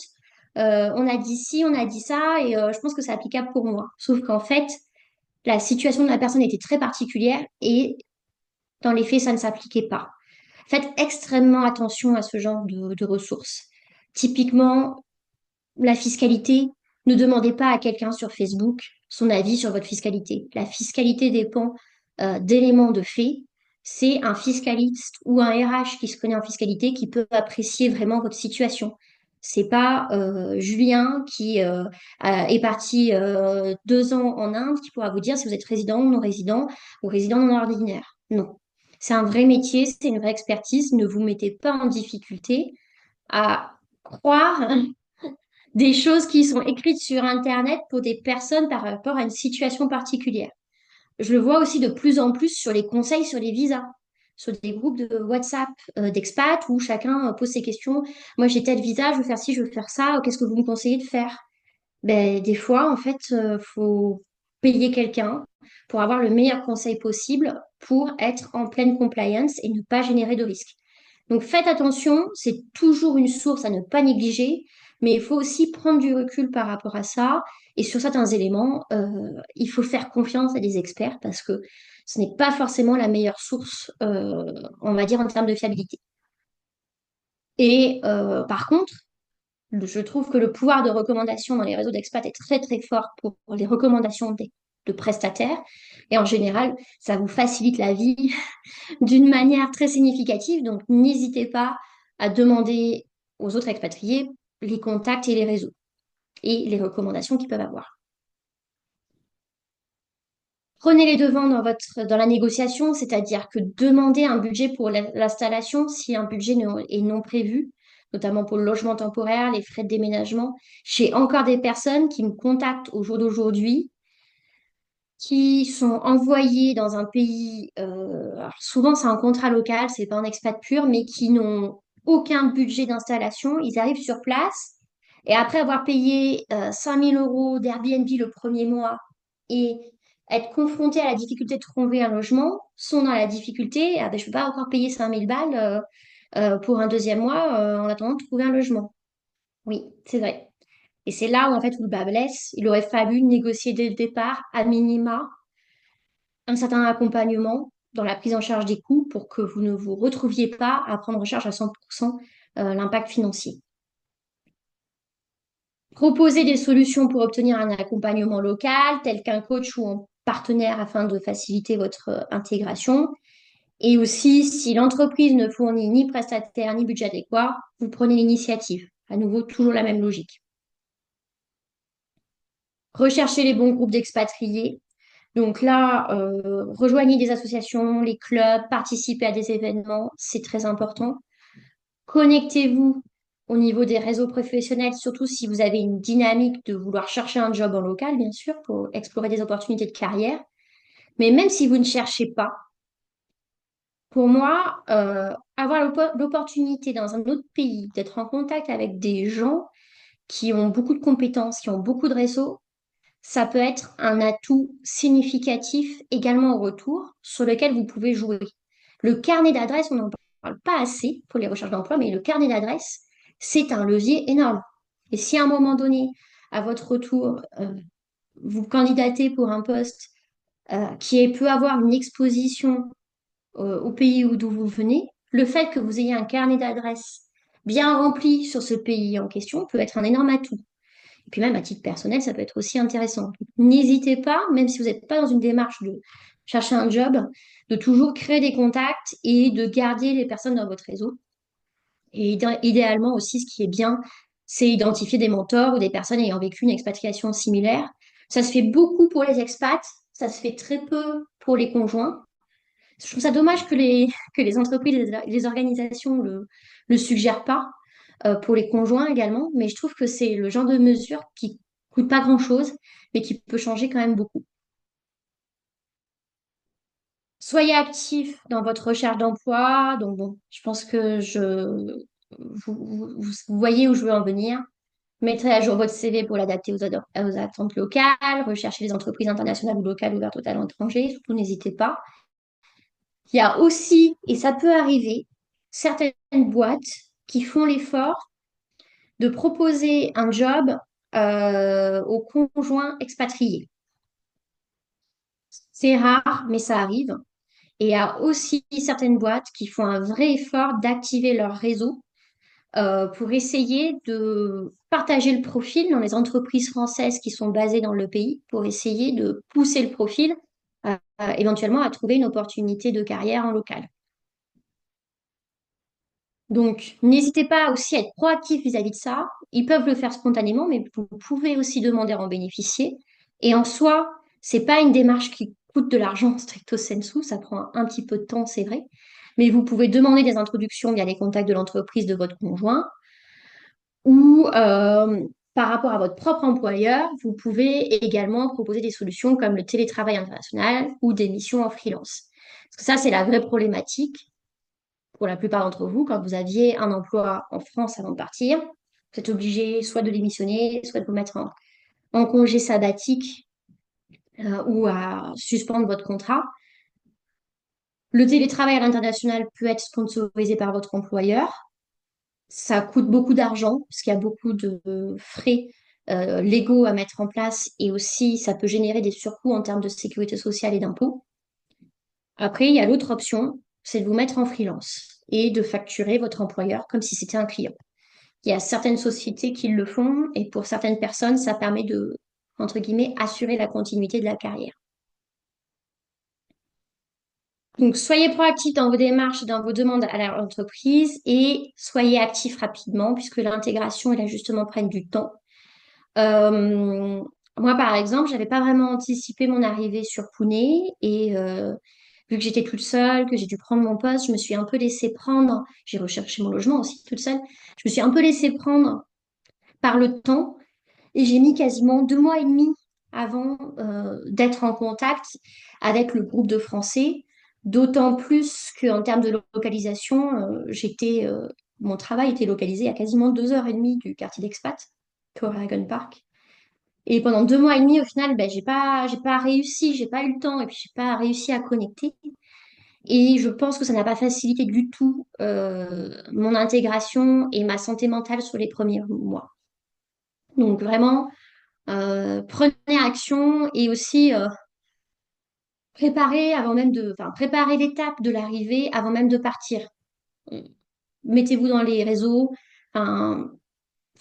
S1: on a dit ci, on a dit ça, et je pense que c'est applicable pour moi. Sauf qu'en fait, la situation de la personne était très particulière et dans les faits, ça ne s'appliquait pas. Faites extrêmement attention à ce genre de ressources. Typiquement, la fiscalité, ne demandez pas à quelqu'un sur Facebook son avis sur votre fiscalité. La fiscalité dépend d'éléments de fait. C'est un fiscaliste ou un RH qui se connaît en fiscalité qui peut apprécier vraiment votre situation. C'est pas Julien qui est parti 2 ans en Inde qui pourra vous dire si vous êtes résident ou non résident ou résident non ordinaire. Non. C'est un vrai métier, c'est une vraie expertise. Ne vous mettez pas en difficulté à croire des choses qui sont écrites sur Internet pour des personnes par rapport à une situation particulière. Je le vois aussi de plus en plus sur les conseils sur les visas, sur des groupes de WhatsApp d'expats où chacun pose ses questions. Moi, j'ai tel visa, je veux faire ci, je veux faire ça, qu'est-ce que vous me conseillez de faire? Ben, des fois, en fait, faut payer quelqu'un pour avoir le meilleur conseil possible pour être en pleine compliance et ne pas générer de risques. Donc faites attention, c'est toujours une source à ne pas négliger, mais il faut aussi prendre du recul par rapport à ça. Et sur certains éléments, il faut faire confiance à des experts parce que ce n'est pas forcément la meilleure source, on va dire, en termes de fiabilité. Et par contre, je trouve que le pouvoir de recommandation dans les réseaux d'expat est très très fort pour les recommandations de prestataires. Et en général, ça vous facilite la vie d'une manière très significative. Donc, n'hésitez pas à demander aux autres expatriés les contacts et les réseaux et les recommandations qu'ils peuvent avoir. Prenez les devants dans la négociation, c'est-à-dire que demandez un budget pour l'installation si un budget est non prévu, notamment pour le logement temporaire, les frais de déménagement. J'ai encore des personnes qui me contactent au jour d'aujourd'hui, qui sont envoyées dans un pays, alors souvent c'est un contrat local, c'est pas un expat pur, mais qui n'ont aucun budget d'installation. Ils arrivent sur place et après avoir payé 5 000 euros d'Airbnb le premier mois et être confrontés à la difficulté de trouver un logement, sont dans la difficulté, ah ben, je ne peux pas encore payer 5 000 balles pour un deuxième mois en attendant de trouver un logement. Oui, c'est vrai. Et c'est là où en fait où le bas blesse. Il aurait fallu négocier dès le départ, à minima, un certain accompagnement dans la prise en charge des coûts pour que vous ne vous retrouviez pas à prendre en charge à 100% l'impact financier. Proposer des solutions pour obtenir un accompagnement local, tel qu'un coach ou un partenaire afin de faciliter votre intégration. Et aussi, si l'entreprise ne fournit ni prestataire ni budget adéquat, vous prenez l'initiative. À nouveau, toujours la même logique. Recherchez les bons groupes d'expatriés. Donc là, rejoignez des associations, les clubs, participez à des événements, c'est très important. Connectez-vous au niveau des réseaux professionnels, surtout si vous avez une dynamique de vouloir chercher un job en local, bien sûr, pour explorer des opportunités de carrière. Mais même si vous ne cherchez pas, pour moi, avoir l'opportunité dans un autre pays d'être en contact avec des gens qui ont beaucoup de compétences, qui ont beaucoup de réseaux, ça peut être un atout significatif également au retour sur lequel vous pouvez jouer. Le carnet d'adresses, on n'en parle pas assez pour les recherches d'emploi, mais le carnet d'adresses, c'est un levier énorme. Et si à un moment donné, à votre retour, vous candidatez pour un poste peut avoir une exposition au pays d'où vous venez, le fait que vous ayez un carnet d'adresses bien rempli sur ce pays en question peut être un énorme atout. Et puis même à titre personnel, ça peut être aussi intéressant. N'hésitez pas, même si vous n'êtes pas dans une démarche de chercher un job, de toujours créer des contacts et de garder les personnes dans votre réseau. Et idéalement aussi, ce qui est bien, c'est identifier des mentors ou des personnes ayant vécu une expatriation similaire. Ça se fait beaucoup pour les expats, ça se fait très peu pour les conjoints. Je trouve ça dommage que les entreprises et les organisations le suggèrent pas pour les conjoints également, mais je trouve que c'est le genre de mesure qui coûte pas grand-chose, mais qui peut changer quand même beaucoup. Soyez actif dans votre recherche d'emploi. Donc bon, je pense que vous voyez où je veux en venir. Mettez à jour votre CV pour l'adapter aux attentes locales. Recherchez les entreprises internationales ou locales ouvertes aux talents étrangers. Surtout, n'hésitez pas. Il y a aussi, et ça peut arriver, certaines boîtes qui font l'effort de proposer un job aux conjoints expatriés. C'est rare, mais ça arrive. Et il y a aussi certaines boîtes qui font un vrai effort d'activer leur réseau pour essayer de partager le profil dans les entreprises françaises qui sont basées dans le pays, pour essayer de pousser le profil éventuellement à trouver une opportunité de carrière en local. Donc, n'hésitez pas aussi à être proactif vis-à-vis de ça. Ils peuvent le faire spontanément, mais vous pouvez aussi demander à en bénéficier. Et en soi, c'est pas une démarche qui coûte de l'argent stricto sensu. Ça prend un petit peu de temps, c'est vrai. Mais vous pouvez demander des introductions via les contacts de l'entreprise de votre conjoint ou par rapport à votre propre employeur, vous pouvez également proposer des solutions comme le télétravail international ou des missions en freelance. Parce que ça, c'est la vraie problématique pour la plupart d'entre vous, quand vous aviez un emploi en France avant de partir, vous êtes obligé soit de démissionner, soit de vous mettre en congé sabbatique ou à suspendre votre contrat. Le télétravail à l'international peut être sponsorisé par votre employeur. Ça coûte beaucoup d'argent parce qu'il y a beaucoup de frais légaux à mettre en place et aussi ça peut générer des surcoûts en termes de sécurité sociale et d'impôts. Après, il y a l'autre option, c'est de vous mettre en freelance et de facturer votre employeur comme si c'était un client. Il y a certaines sociétés qui le font et pour certaines personnes, ça permet de, entre guillemets, assurer la continuité de la carrière. Donc, soyez proactifs dans vos démarches et dans vos demandes à l'entreprise et soyez actifs rapidement puisque l'intégration et l'ajustement prennent du temps. Euh, Moi, par exemple, j'avais pas vraiment anticipé mon arrivée sur Pune et vu que j'étais toute seule, que j'ai dû prendre mon poste, je me suis un peu laissée prendre. J'ai recherché mon logement aussi toute seule. Je me suis un peu laissée prendre par le temps et j'ai mis quasiment 2 mois et demi avant d'être en contact avec le groupe de Français. D'autant plus qu'en termes de localisation, mon travail était localisé à quasiment 2 heures et demie du quartier d'expat, Corrigan Park. Et pendant 2 mois et demi, au final, ben, j'ai pas réussi, j'ai pas eu le temps et puis j'ai pas réussi à connecter. Et je pense que ça n'a pas facilité du tout mon intégration et ma santé mentale sur les premiers mois. Donc vraiment, prenez action et aussi préparer l'étape de l'arrivée avant même de partir. Euh, Mettez-vous dans les réseaux. Enfin,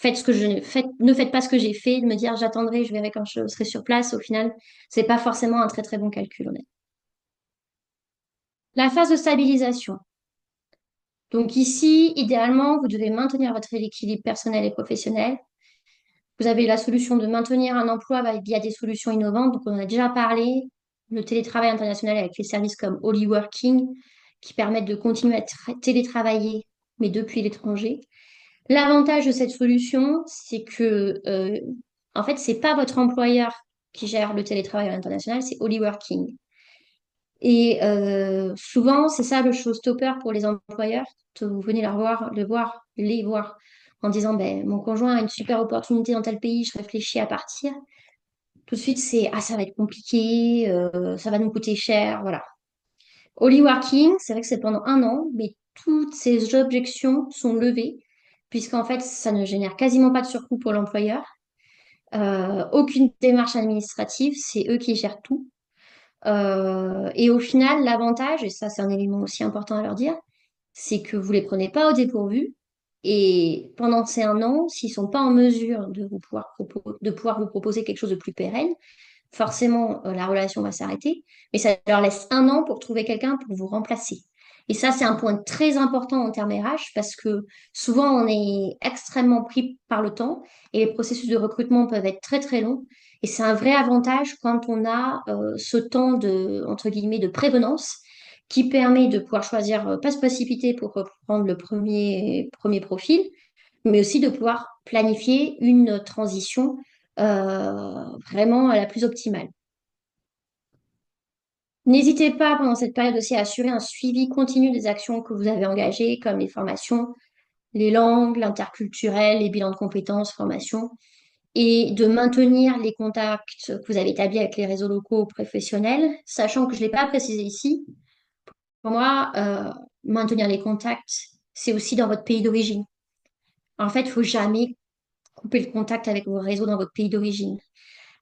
S1: ne faites pas ce que j'ai fait, de me dire j'attendrai, je verrai quand je serai sur place. Au final, c'est pas forcément un très très bon calcul, honnête. La phase de stabilisation. Donc ici, idéalement, vous devez maintenir votre équilibre personnel et professionnel. Vous avez la solution de maintenir un emploi via des solutions innovantes. Donc on en a déjà parlé, le télétravail international avec les services comme Holyworking qui permettent de continuer à télétravailler, mais depuis l'étranger. L'avantage de cette solution, c'est que, en fait, c'est pas votre employeur qui gère le télétravail à l'international, c'est Holyworking. Et souvent, c'est ça le showstopper pour les employeurs. Vous venez les voir en disant, ben, mon conjoint a une super opportunité dans tel pays, je réfléchis à partir. Tout de suite, c'est, ah, ça va être compliqué, ça va nous coûter cher, voilà. Holyworking, c'est vrai que c'est pendant un an, mais toutes ces objections sont levées, puisqu'en fait, ça ne génère quasiment pas de surcoût pour l'employeur. Aucune démarche administrative, c'est eux qui gèrent tout. Et au final, l'avantage, et ça c'est un élément aussi important à leur dire, c'est que vous les prenez pas au dépourvu. Et pendant ces un an, s'ils sont pas en mesure de pouvoir vous proposer quelque chose de plus pérenne, forcément, la relation va s'arrêter, mais ça leur laisse un an pour trouver quelqu'un pour vous remplacer. Et ça, c'est un point très important en termes RH parce que souvent, on est extrêmement pris par le temps et les processus de recrutement peuvent être très, très longs. Et c'est un vrai avantage quand on a ce temps de, entre guillemets, de prévenance qui permet de pouvoir choisir, pas se précipiter pour reprendre le premier profil, mais aussi de pouvoir planifier une transition vraiment la plus optimale. N'hésitez pas pendant cette période aussi à assurer un suivi continu des actions que vous avez engagées, comme les formations, les langues, l'interculturel, les bilans de compétences, formations, et de maintenir les contacts que vous avez établis avec les réseaux locaux professionnels, sachant que je ne l'ai pas précisé ici. Pour moi, maintenir les contacts, c'est aussi dans votre pays d'origine. En fait, il ne faut jamais couper le contact avec vos réseaux dans votre pays d'origine.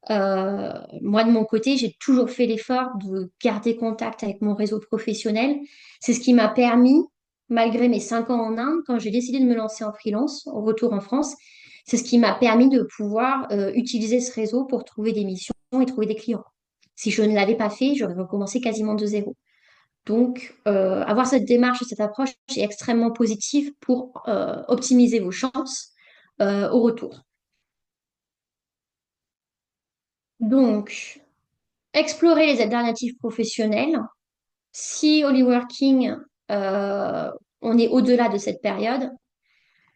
S1: Moi, de mon côté, j'ai toujours fait l'effort de garder contact avec mon réseau professionnel. C'est ce qui m'a permis, malgré mes 5 ans en Inde, quand j'ai décidé de me lancer en freelance, au retour en France, c'est ce qui m'a permis de pouvoir utiliser ce réseau pour trouver des missions et trouver des clients. Si je ne l'avais pas fait, j'aurais recommencé quasiment de zéro. Donc, avoir cette démarche et cette approche est extrêmement positive pour optimiser vos chances au retour. Donc, explorer les alternatives professionnelles. Si Holyworking, euh, on est au-delà de cette période,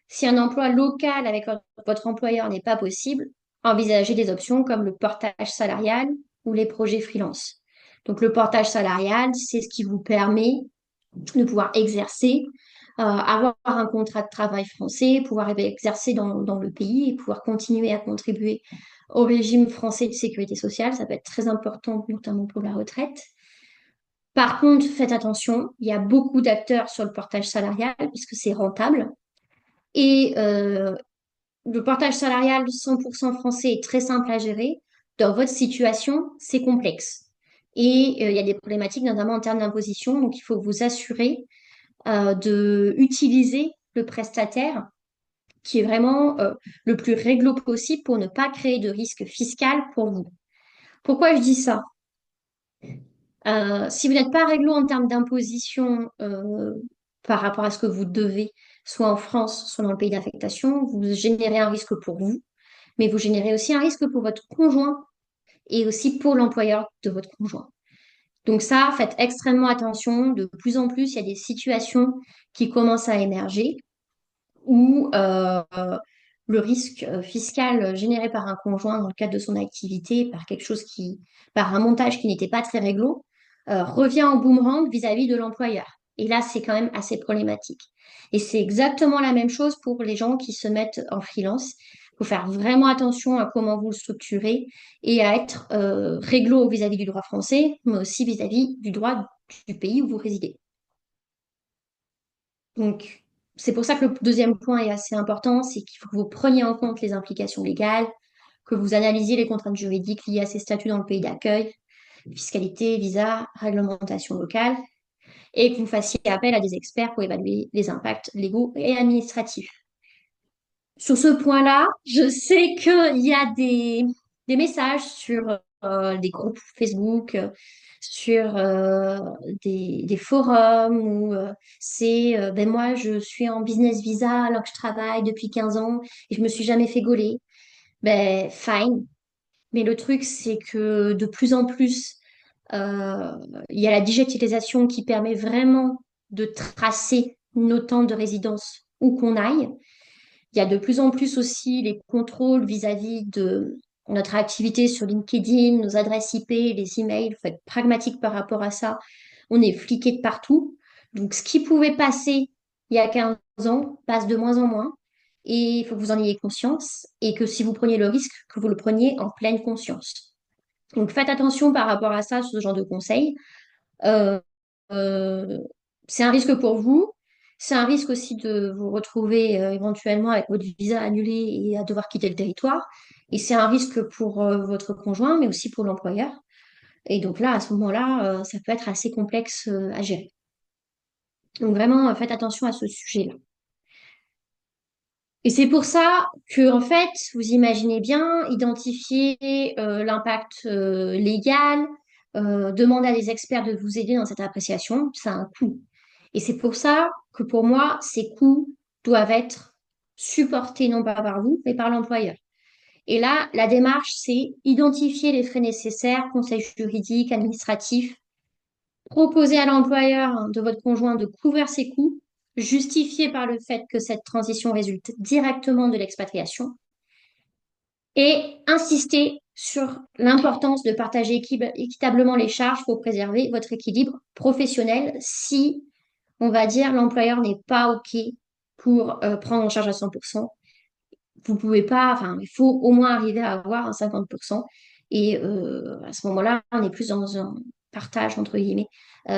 S1: si un emploi local avec votre employeur n'est pas possible, envisagez des options comme le portage salarial ou les projets freelance. Donc le portage salarial, c'est ce qui vous permet de pouvoir exercer, avoir un contrat de travail français, pouvoir exercer dans le pays et pouvoir continuer à contribuer au régime français de sécurité sociale. Ça peut être très important, notamment pour la retraite. Par contre, faites attention, il y a beaucoup d'acteurs sur le portage salarial puisque c'est rentable. Et le portage salarial 100% français est très simple à gérer. Dans votre situation, c'est complexe. Et il y a des problématiques, notamment en termes d'imposition. Donc, il faut vous assurer de utiliser le prestataire qui est vraiment le plus réglo possible pour ne pas créer de risque fiscal pour vous. Pourquoi je dis ça? Si vous n'êtes pas réglo en termes d'imposition par rapport à ce que vous devez, soit en France, soit dans le pays d'affectation, vous générez un risque pour vous, mais vous générez aussi un risque pour votre conjoint et aussi pour l'employeur de votre conjoint. Donc ça, faites extrêmement attention. De plus en plus, il y a des situations qui commencent à émerger où le risque fiscal généré par un conjoint dans le cadre de son activité, par un montage qui n'était pas très réglo, revient en boomerang vis-à-vis de l'employeur. Et là, c'est quand même assez problématique. Et c'est exactement la même chose pour les gens qui se mettent en freelance. Il faut faire vraiment attention à comment vous le structurez et à être réglo vis-à-vis du droit français, mais aussi vis-à-vis du droit du pays où vous résidez. Donc, c'est pour ça que le deuxième point est assez important, c'est qu'il faut que vous preniez en compte les implications légales, que vous analysiez les contraintes juridiques liées à ces statuts dans le pays d'accueil, fiscalité, visa, réglementation locale, et que vous fassiez appel à des experts pour évaluer les impacts légaux et administratifs. Sur ce point-là, je sais qu'il y a des messages sur des groupes Facebook, sur des forums où ben moi, je suis en business visa alors que je travaille depuis 15 ans et je me suis jamais fait gauler. Ben, fine. Mais le truc, c'est que de plus en plus, euh, il y a la digitalisation qui permet vraiment de tracer nos temps de résidence où qu'on aille. Il y a de plus en plus aussi les contrôles vis-à-vis de notre activité sur LinkedIn, nos adresses IP, les emails. Il faut être pragmatique par rapport à ça. On est fliqué de partout. Donc, ce qui pouvait passer il y a 15 ans passe de moins en moins. Et il faut que vous en ayez conscience et que si vous preniez le risque, que vous le preniez en pleine conscience. Donc, faites attention par rapport à ça, ce genre de conseils. Euh, euh, c'est un risque pour vous. C'est un risque aussi de vous retrouver éventuellement avec votre visa annulé et à devoir quitter le territoire. Et c'est un risque pour votre conjoint, mais aussi pour l'employeur. Et donc là, à ce moment-là, ça peut être assez complexe à gérer. Donc vraiment, faites attention à ce sujet-là. Et c'est pour ça que, en fait, vous imaginez bien, identifier l'impact légal, demander à des experts de vous aider dans cette appréciation, ça a un coût. Et c'est pour ça que pour moi, ces coûts doivent être supportés non pas par vous, mais par l'employeur. Et là, la démarche, c'est identifier les frais nécessaires, conseils juridiques, administratifs, proposer à l'employeur de votre conjoint de couvrir ses coûts, justifié par le fait que cette transition résulte directement de l'expatriation, et insister sur l'importance de partager équitablement les charges pour préserver votre équilibre professionnel si, on va dire, l'employeur n'est pas OK pour prendre en charge à 100%. Vous pouvez pas, enfin, il faut au moins arriver à avoir un 50%. Et à ce moment-là, on est plus dans un partage, entre guillemets,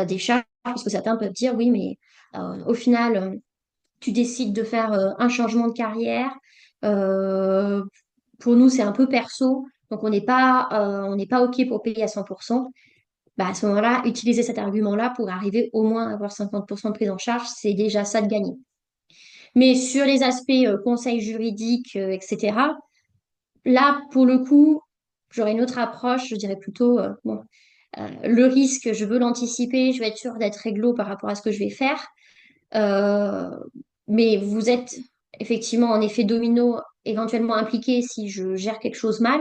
S1: des charges, parce que certains peuvent dire, oui, mais au final, tu décides de faire un changement de carrière. euh, pour nous, c'est un peu perso, donc on n'est pas OK pour payer à 100%. Bah, à ce moment-là, utiliser cet argument-là pour arriver au moins à avoir 50% de prise en charge, c'est déjà ça de gagner. Mais sur les aspects conseils juridiques, etc., là, pour le coup, j'aurais une autre approche. Je dirais plutôt, bon, le risque, je veux l'anticiper, je vais être sûre d'être réglo par rapport à ce que je vais faire. Euh, mais vous êtes effectivement en effet domino éventuellement impliqué si je gère quelque chose mal.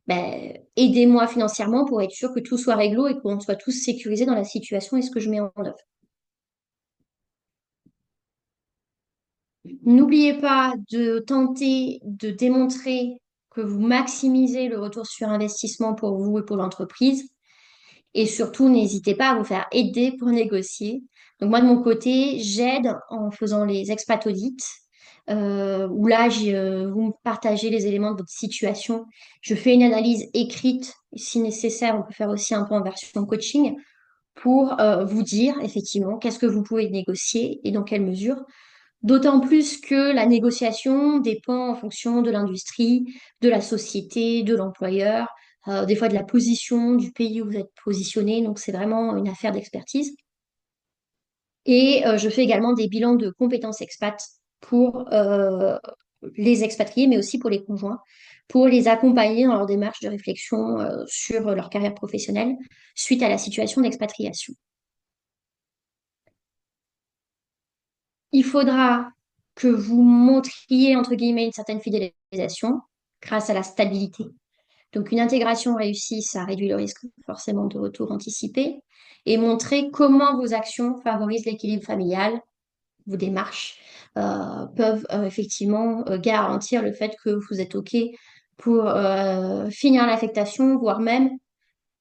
S1: Ben, aidez-moi financièrement pour être sûr que tout soit réglo et qu'on soit tous sécurisés dans la situation et ce que je mets en œuvre. N'oubliez pas de tenter de démontrer que vous maximisez le retour sur investissement pour vous et pour l'entreprise. Et surtout, n'hésitez pas à vous faire aider pour négocier. Donc moi, de mon côté, j'aide en faisant les expat audits, où là, vous me partagez les éléments de votre situation. Je fais une analyse écrite. Si nécessaire, on peut faire aussi un peu en version coaching pour vous dire effectivement qu'est-ce que vous pouvez négocier et dans quelle mesure. D'autant plus que la négociation dépend en fonction de l'industrie, de la société, de l'employeur, des fois de la position du pays où vous êtes positionné. Donc, c'est vraiment une affaire d'expertise. Et je fais également des bilans de compétences expat pour les expatriés, mais aussi pour les conjoints, pour les accompagner dans leur démarche de réflexion sur leur carrière professionnelle suite à la situation d'expatriation. Il faudra que vous montriez, entre guillemets, une certaine fidélisation grâce à la stabilité. Donc une intégration réussie, ça réduit le risque forcément de retour anticipé. Et montrer comment vos actions favorisent l'équilibre familial, vos démarches peuvent effectivement garantir le fait que vous êtes OK pour finir l'affectation, voire même,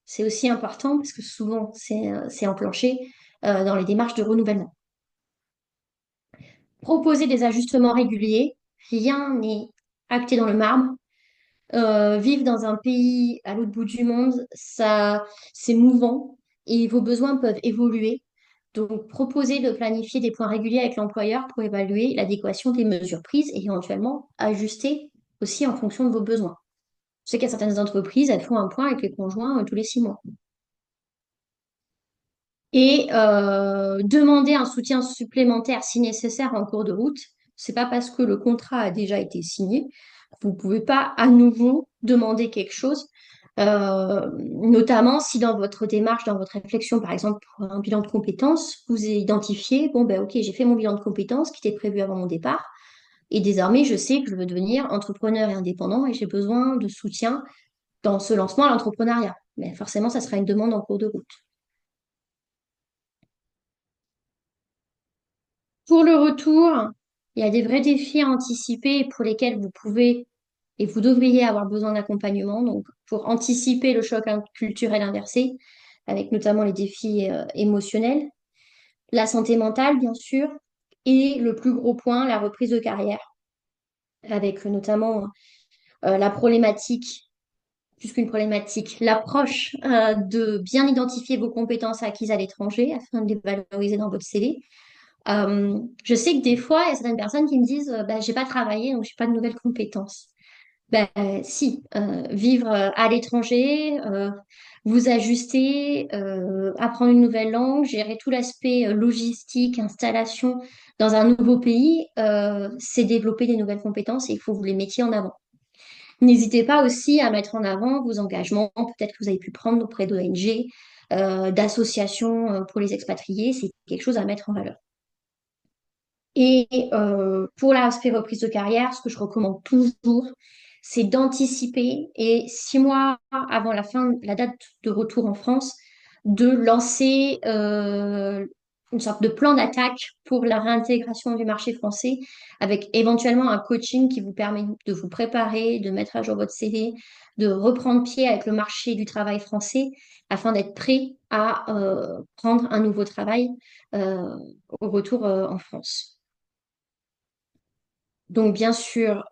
S1: c'est aussi important parce que souvent c'est enclenché dans les démarches de renouvellement. Proposer des ajustements réguliers, rien n'est acté dans le marbre. Vivre dans un pays à l'autre bout du monde, ça, c'est mouvant et vos besoins peuvent évoluer. Donc, proposer de planifier des points réguliers avec l'employeur pour évaluer l'adéquation des mesures prises et éventuellement ajuster aussi en fonction de vos besoins. Je sais qu'il y a certaines entreprises, elles font un point avec les conjoints tous les 6 mois. Et demander un soutien supplémentaire si nécessaire en cours de route. C'est pas parce que le contrat a déjà été signé que vous pouvez pas à nouveau demander quelque chose. Notamment si dans votre démarche, dans votre réflexion, par exemple pour un bilan de compétences, vous identifiez, bon ben ok, j'ai fait mon bilan de compétences qui était prévu avant mon départ, et désormais je sais que je veux devenir entrepreneur et indépendant et j'ai besoin de soutien dans ce lancement à l'entrepreneuriat. Mais forcément, ça sera une demande en cours de route. Pour le retour, il y a des vrais défis à anticiper pour lesquels vous pouvez et vous devriez avoir besoin d'accompagnement. Donc, pour anticiper le choc culturel inversé, avec notamment les défis émotionnels, la santé mentale, bien sûr, et le plus gros point, la reprise de carrière, avec notamment la problématique, plus qu'une problématique, l'approche de bien identifier vos compétences acquises à l'étranger afin de les valoriser dans votre CV. Je sais que des fois, il y a certaines personnes qui me disent bah, j'ai pas travaillé, donc j'ai pas de nouvelles compétences. Ben, si, vivre à l'étranger, vous ajuster, apprendre une nouvelle langue, gérer tout l'aspect logistique, installation dans un nouveau pays, c'est développer des nouvelles compétences et il faut que vous les mettiez en avant. N'hésitez pas aussi à mettre en avant vos engagements, peut-être que vous avez pu prendre auprès d'ONG, d'associations pour les expatriés, c'est quelque chose à mettre en valeur. Et pour l'aspect reprise de carrière, ce que je recommande toujours, c'est d'anticiper et 6 mois avant la date de retour en France, de lancer une sorte de plan d'attaque pour la réintégration du marché français, avec éventuellement un coaching qui vous permet de vous préparer, de mettre à jour votre CV, de reprendre pied avec le marché du travail français, afin d'être prêt à prendre un nouveau travail euh, au retour en France. Donc, bien sûr,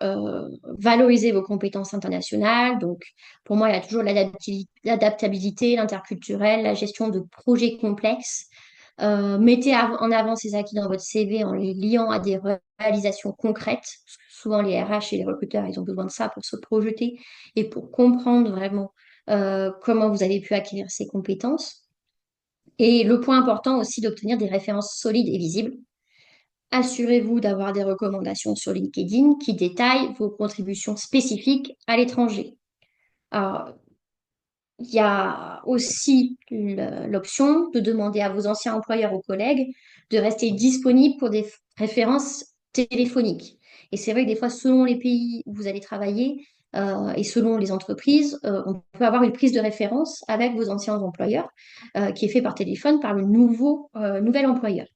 S1: valoriser vos compétences internationales. Donc, pour moi, il y a toujours l'adaptabilité, l'interculturel, la gestion de projets complexes. Mettez en avant ces acquis dans votre CV en les liant à des réalisations concrètes. Parce que souvent, les RH et les recruteurs, ils ont besoin de ça pour se projeter et pour comprendre vraiment comment vous avez pu acquérir ces compétences. Et le point important aussi d'obtenir des références solides et visibles. Assurez-vous d'avoir des recommandations sur LinkedIn qui détaillent vos contributions spécifiques à l'étranger. Alors, il y a aussi l'option de demander à vos anciens employeurs ou collègues de rester disponibles pour des références téléphoniques. Et c'est vrai que des fois, selon les pays où vous allez travailler et selon les entreprises, on peut avoir une prise de référence avec vos anciens employeurs qui est fait par téléphone par le nouvel employeur.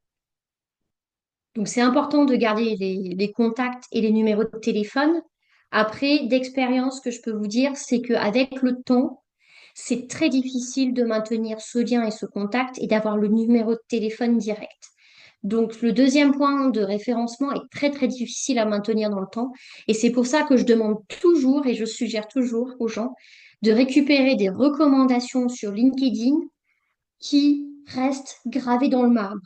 S1: Donc, c'est important de garder les contacts et les numéros de téléphone. Après, d'expérience, ce que je peux vous dire, c'est qu'avec le temps, c'est très difficile de maintenir ce lien et ce contact et d'avoir le numéro de téléphone direct. Donc, le deuxième point de référencement est très, très difficile à maintenir dans le temps. Et c'est pour ça que je demande toujours et je suggère toujours aux gens de récupérer des recommandations sur LinkedIn qui restent gravées dans le marbre.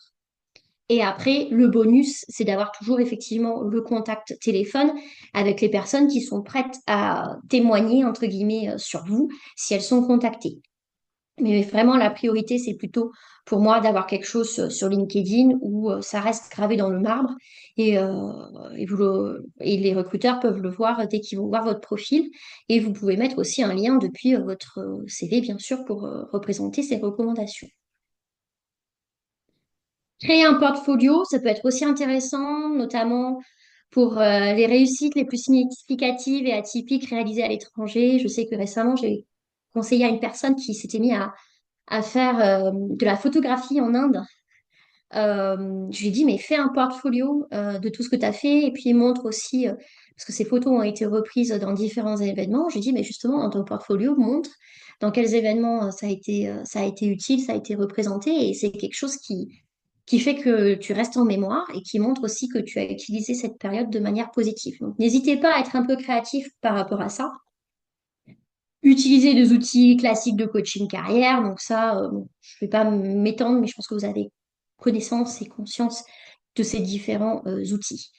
S1: Et après, le bonus, c'est d'avoir toujours effectivement le contact téléphone avec les personnes qui sont prêtes à témoigner, entre guillemets, sur vous si elles sont contactées. Mais vraiment, la priorité, c'est plutôt pour moi d'avoir quelque chose sur LinkedIn où ça reste gravé dans le marbre et les recruteurs peuvent le voir dès qu'ils vont voir votre profil. Et vous pouvez mettre aussi un lien depuis votre CV, bien sûr, pour représenter ces recommandations. Créer un portfolio, ça peut être aussi intéressant, notamment pour les réussites les plus significatives et atypiques réalisées à l'étranger. Je sais que récemment, j'ai conseillé à une personne qui s'était mise à faire de la photographie en Inde. Je lui ai dit, mais fais un portfolio de tout ce que tu as fait et puis montre aussi, parce que ces photos ont été reprises dans différents événements. J'ai dit, mais justement, dans ton portfolio, montre dans quels événements ça a été utile, ça a été représenté et c'est quelque chose qui fait que tu restes en mémoire et qui montre aussi que tu as utilisé cette période de manière positive. Donc, n'hésitez pas à être un peu créatif par rapport à ça. Utiliser des outils classiques de coaching carrière. Donc ça, je ne vais pas m'étendre, mais je pense que vous avez connaissance et conscience de ces différents outils.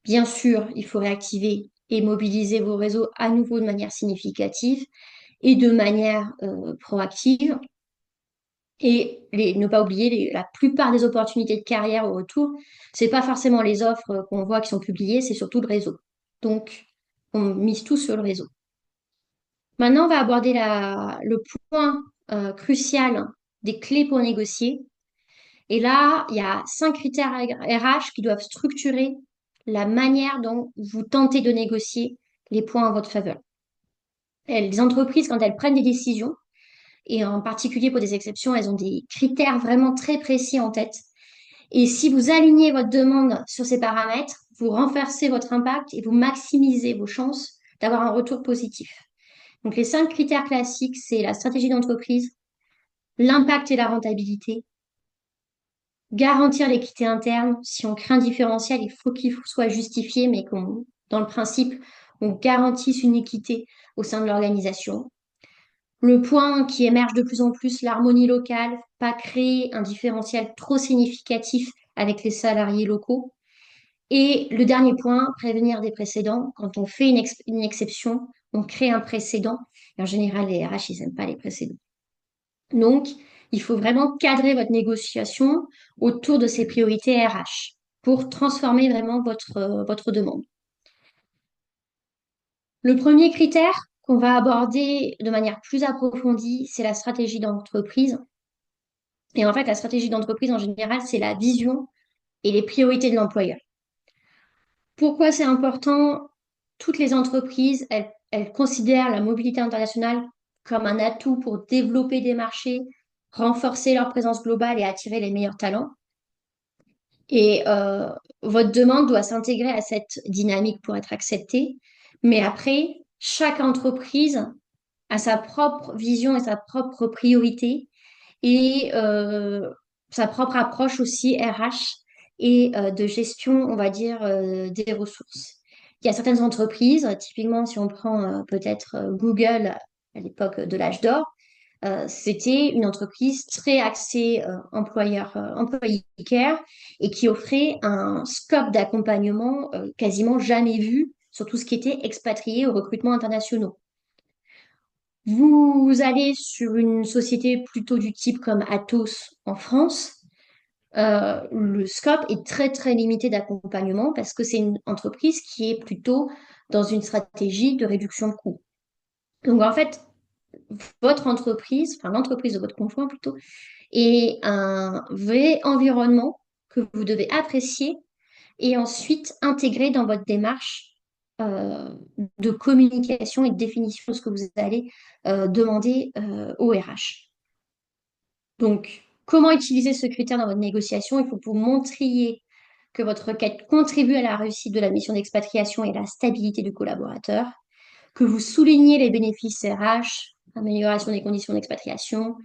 S1: Bien sûr, il faut réactiver et mobiliser vos réseaux à nouveau de manière significative et de manière proactive. Et ne pas oublier, la plupart des opportunités de carrière au retour, c'est pas forcément les offres qu'on voit qui sont publiées, c'est surtout le réseau. Donc, on mise tout sur le réseau. Maintenant, on va aborder le point crucial des clés pour négocier. Et là, il y a 5 critères RH qui doivent structurer la manière dont vous tentez de négocier les points en votre faveur. Les entreprises, quand elles prennent des décisions, et en particulier pour des exceptions, elles ont des critères vraiment très précis en tête. Et si vous alignez votre demande sur ces paramètres, vous renforcez votre impact et vous maximisez vos chances d'avoir un retour positif. Donc, les 5 critères classiques, c'est la stratégie d'entreprise, l'impact et la rentabilité, garantir l'équité interne. Si on crée un différentiel, il faut qu'il soit justifié, mais qu'on, dans le principe, on garantisse une équité au sein de l'organisation. Le point qui émerge de plus en plus, l'harmonie locale, pas créer un différentiel trop significatif avec les salariés locaux. Et le dernier point, prévenir des précédents. Quand on fait une exception, on crée un précédent. Et en général, les RH, ils n'aiment pas les précédents. Donc, il faut vraiment cadrer votre négociation autour de ces priorités RH pour transformer vraiment votre demande. Le premier critère qu'on va aborder de manière plus approfondie, c'est la stratégie d'entreprise. Et en fait, la stratégie d'entreprise, en général, c'est la vision et les priorités de l'employeur. Pourquoi c'est important? Toutes les entreprises, elles considèrent la mobilité internationale comme un atout pour développer des marchés, renforcer leur présence globale et attirer les meilleurs talents. Et votre demande doit s'intégrer à cette dynamique pour être acceptée. Mais après, chaque entreprise a sa propre vision et sa propre priorité et sa propre approche aussi RH et de gestion, on va dire, des ressources. Il y a certaines entreprises, typiquement si on prend peut-être Google à l'époque de l'âge d'or, c'était une entreprise très axée employee care et qui offrait un scope d'accompagnement quasiment jamais vu sur tout ce qui était expatrié au recrutement internationaux. Vous allez sur une société plutôt du type comme Atos en France, le scope est très très limité d'accompagnement parce que c'est une entreprise qui est plutôt dans une stratégie de réduction de coûts. Donc en fait, votre entreprise, enfin l'entreprise de votre conjoint plutôt, est un vrai environnement que vous devez apprécier et ensuite intégrer dans votre démarche euh, de communication et de définition de ce que vous allez demander au RH. Donc, comment utiliser ce critère dans votre négociation? Il faut que vous montriez que votre requête contribue à la réussite de la mission d'expatriation et à la stabilité du collaborateur, que vous soulignez les bénéfices RH, amélioration des conditions d'expatriation,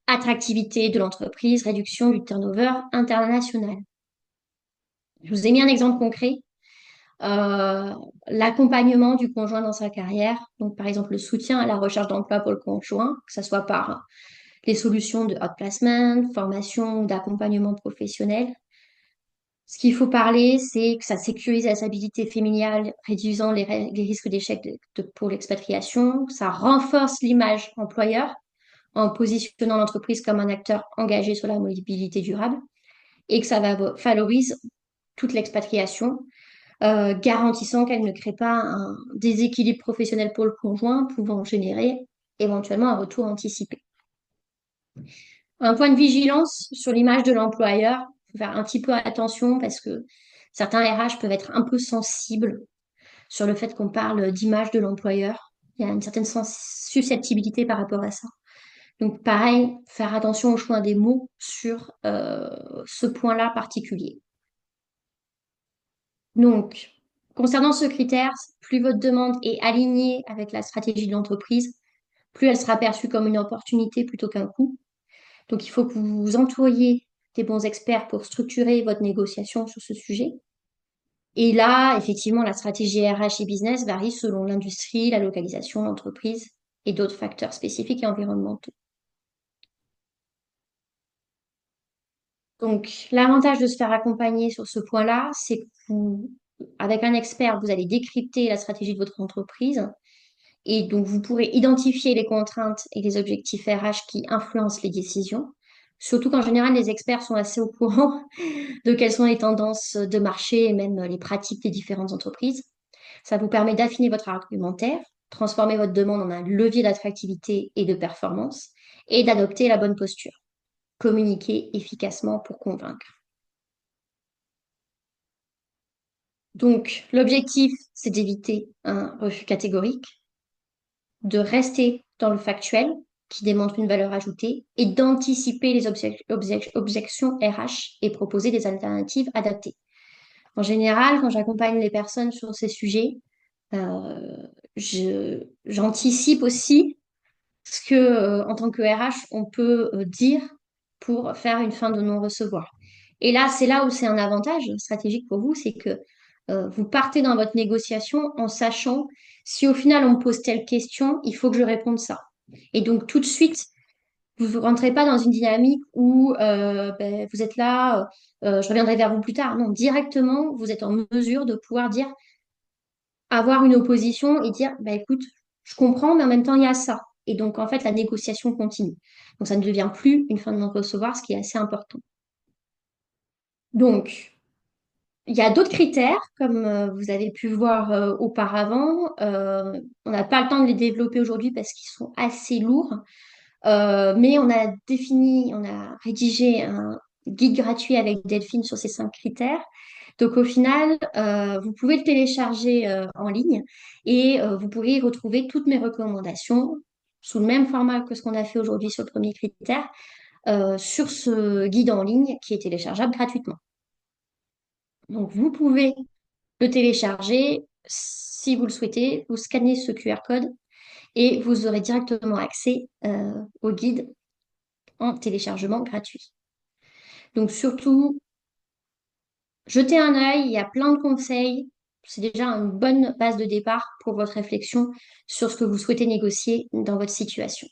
S1: attractivité de l'entreprise, réduction du turnover international. Je vous ai mis un exemple concret. Euh, L'accompagnement du conjoint dans sa carrière, donc par exemple le soutien à la recherche d'emploi pour le conjoint, que ce soit par les solutions de outplacement, formation ou d'accompagnement professionnel. Ce qu'il faut parler, c'est que ça sécurise la stabilité familiale, réduisant les risques d'échec pour l'expatriation. Ça renforce l'image employeur en positionnant l'entreprise comme un acteur engagé sur la mobilité durable et que ça va favorise toute l'expatriation, garantissant qu'elle ne crée pas un déséquilibre professionnel pour le conjoint, pouvant générer éventuellement un retour anticipé. Un point de vigilance sur l'image de l'employeur, il faut faire un petit peu attention parce que Certains RH peuvent être un peu sensibles sur le fait qu'on parle d'image de l'employeur. Il y a une certaine susceptibilité par rapport à ça. Donc pareil, faire attention au choix des mots sur ce point-là particulier. Donc, concernant ce critère, plus votre demande est alignée avec la stratégie de l'entreprise, plus elle sera perçue comme une opportunité plutôt qu'un coût. Donc, il faut que vous vous entouriez des bons experts pour structurer votre négociation sur ce sujet. Et là, effectivement, la stratégie RH et business varie selon l'industrie, la localisation, l'entreprise et d'autres facteurs spécifiques et environnementaux. Donc, l'avantage de se faire accompagner sur ce point-là, c'est que avec un expert, vous allez décrypter la stratégie de votre entreprise et donc vous pourrez identifier les contraintes et les objectifs RH qui influencent les décisions. Surtout qu'en général, les experts sont assez au courant de quelles sont les tendances de marché et même les pratiques des différentes entreprises. Ça vous permet d'affiner votre argumentaire, transformer votre demande en un levier d'attractivité et de performance et d'adopter la bonne posture. Communiquer efficacement pour convaincre. Donc, l'objectif, c'est d'éviter un refus catégorique, de rester dans le factuel qui démontre une valeur ajoutée et d'anticiper les objections RH et proposer des alternatives adaptées. En général, quand j'accompagne les personnes sur ces sujets, j'anticipe aussi ce que, en tant que RH, on peut dire pour faire une fin de non-recevoir. Et là, c'est là où c'est un avantage stratégique pour vous, c'est que vous partez dans votre négociation en sachant si au final on me pose telle question, il faut que je réponde ça. Et donc tout de suite, vous ne rentrez pas dans une dynamique où ben, vous êtes là, je reviendrai vers vous plus tard. Non, directement, vous êtes en mesure de pouvoir dire, avoir une opposition et dire, bah, écoute, je comprends, mais en même temps, il y a ça. Et donc, en fait, la négociation continue. Donc, ça ne devient plus une fin de non-recevoir, ce qui est assez important. Donc, il y a d'autres critères, comme vous avez pu voir auparavant. On n'a pas le temps de les développer aujourd'hui parce qu'ils sont assez lourds. Mais on a rédigé un guide gratuit avec Delphine sur ces 5 critères. Donc au final, vous pouvez le télécharger en ligne et vous pourrez y retrouver toutes mes recommandations sous le même format que ce qu'on a fait aujourd'hui sur le premier critère, sur ce guide en ligne qui est téléchargeable gratuitement. Donc vous pouvez le télécharger si vous le souhaitez, vous scannez ce QR code et vous aurez directement accès au guide en téléchargement gratuit. Donc surtout, jetez un œil, il y a plein de conseils. C'est déjà une bonne base de départ pour votre réflexion sur ce que vous souhaitez négocier dans votre situation.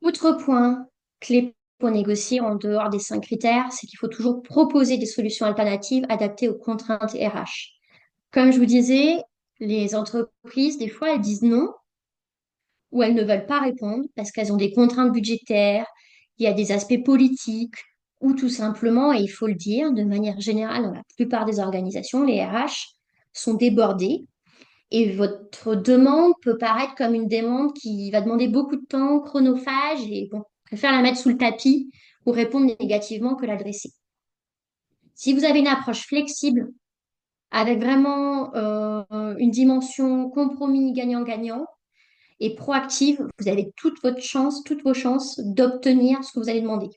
S1: Autre point clé pour négocier en dehors des 5 critères, c'est qu'il faut toujours proposer des solutions alternatives adaptées aux contraintes RH. Comme je vous disais, les entreprises, des fois, elles disent non ou elles ne veulent pas répondre parce qu'elles ont des contraintes budgétaires, il y a des aspects politiques, ou tout simplement, et il faut le dire, de manière générale, dans la plupart des organisations, les RH sont débordés et votre demande peut paraître comme une demande qui va demander beaucoup de temps, chronophage, et bon, je préfère la mettre sous le tapis ou répondre négativement que l'adresser. Si vous avez une approche flexible, avec vraiment une dimension compromis gagnant-gagnant, et proactive, vous avez toutes vos chances d'obtenir ce que vous allez demander.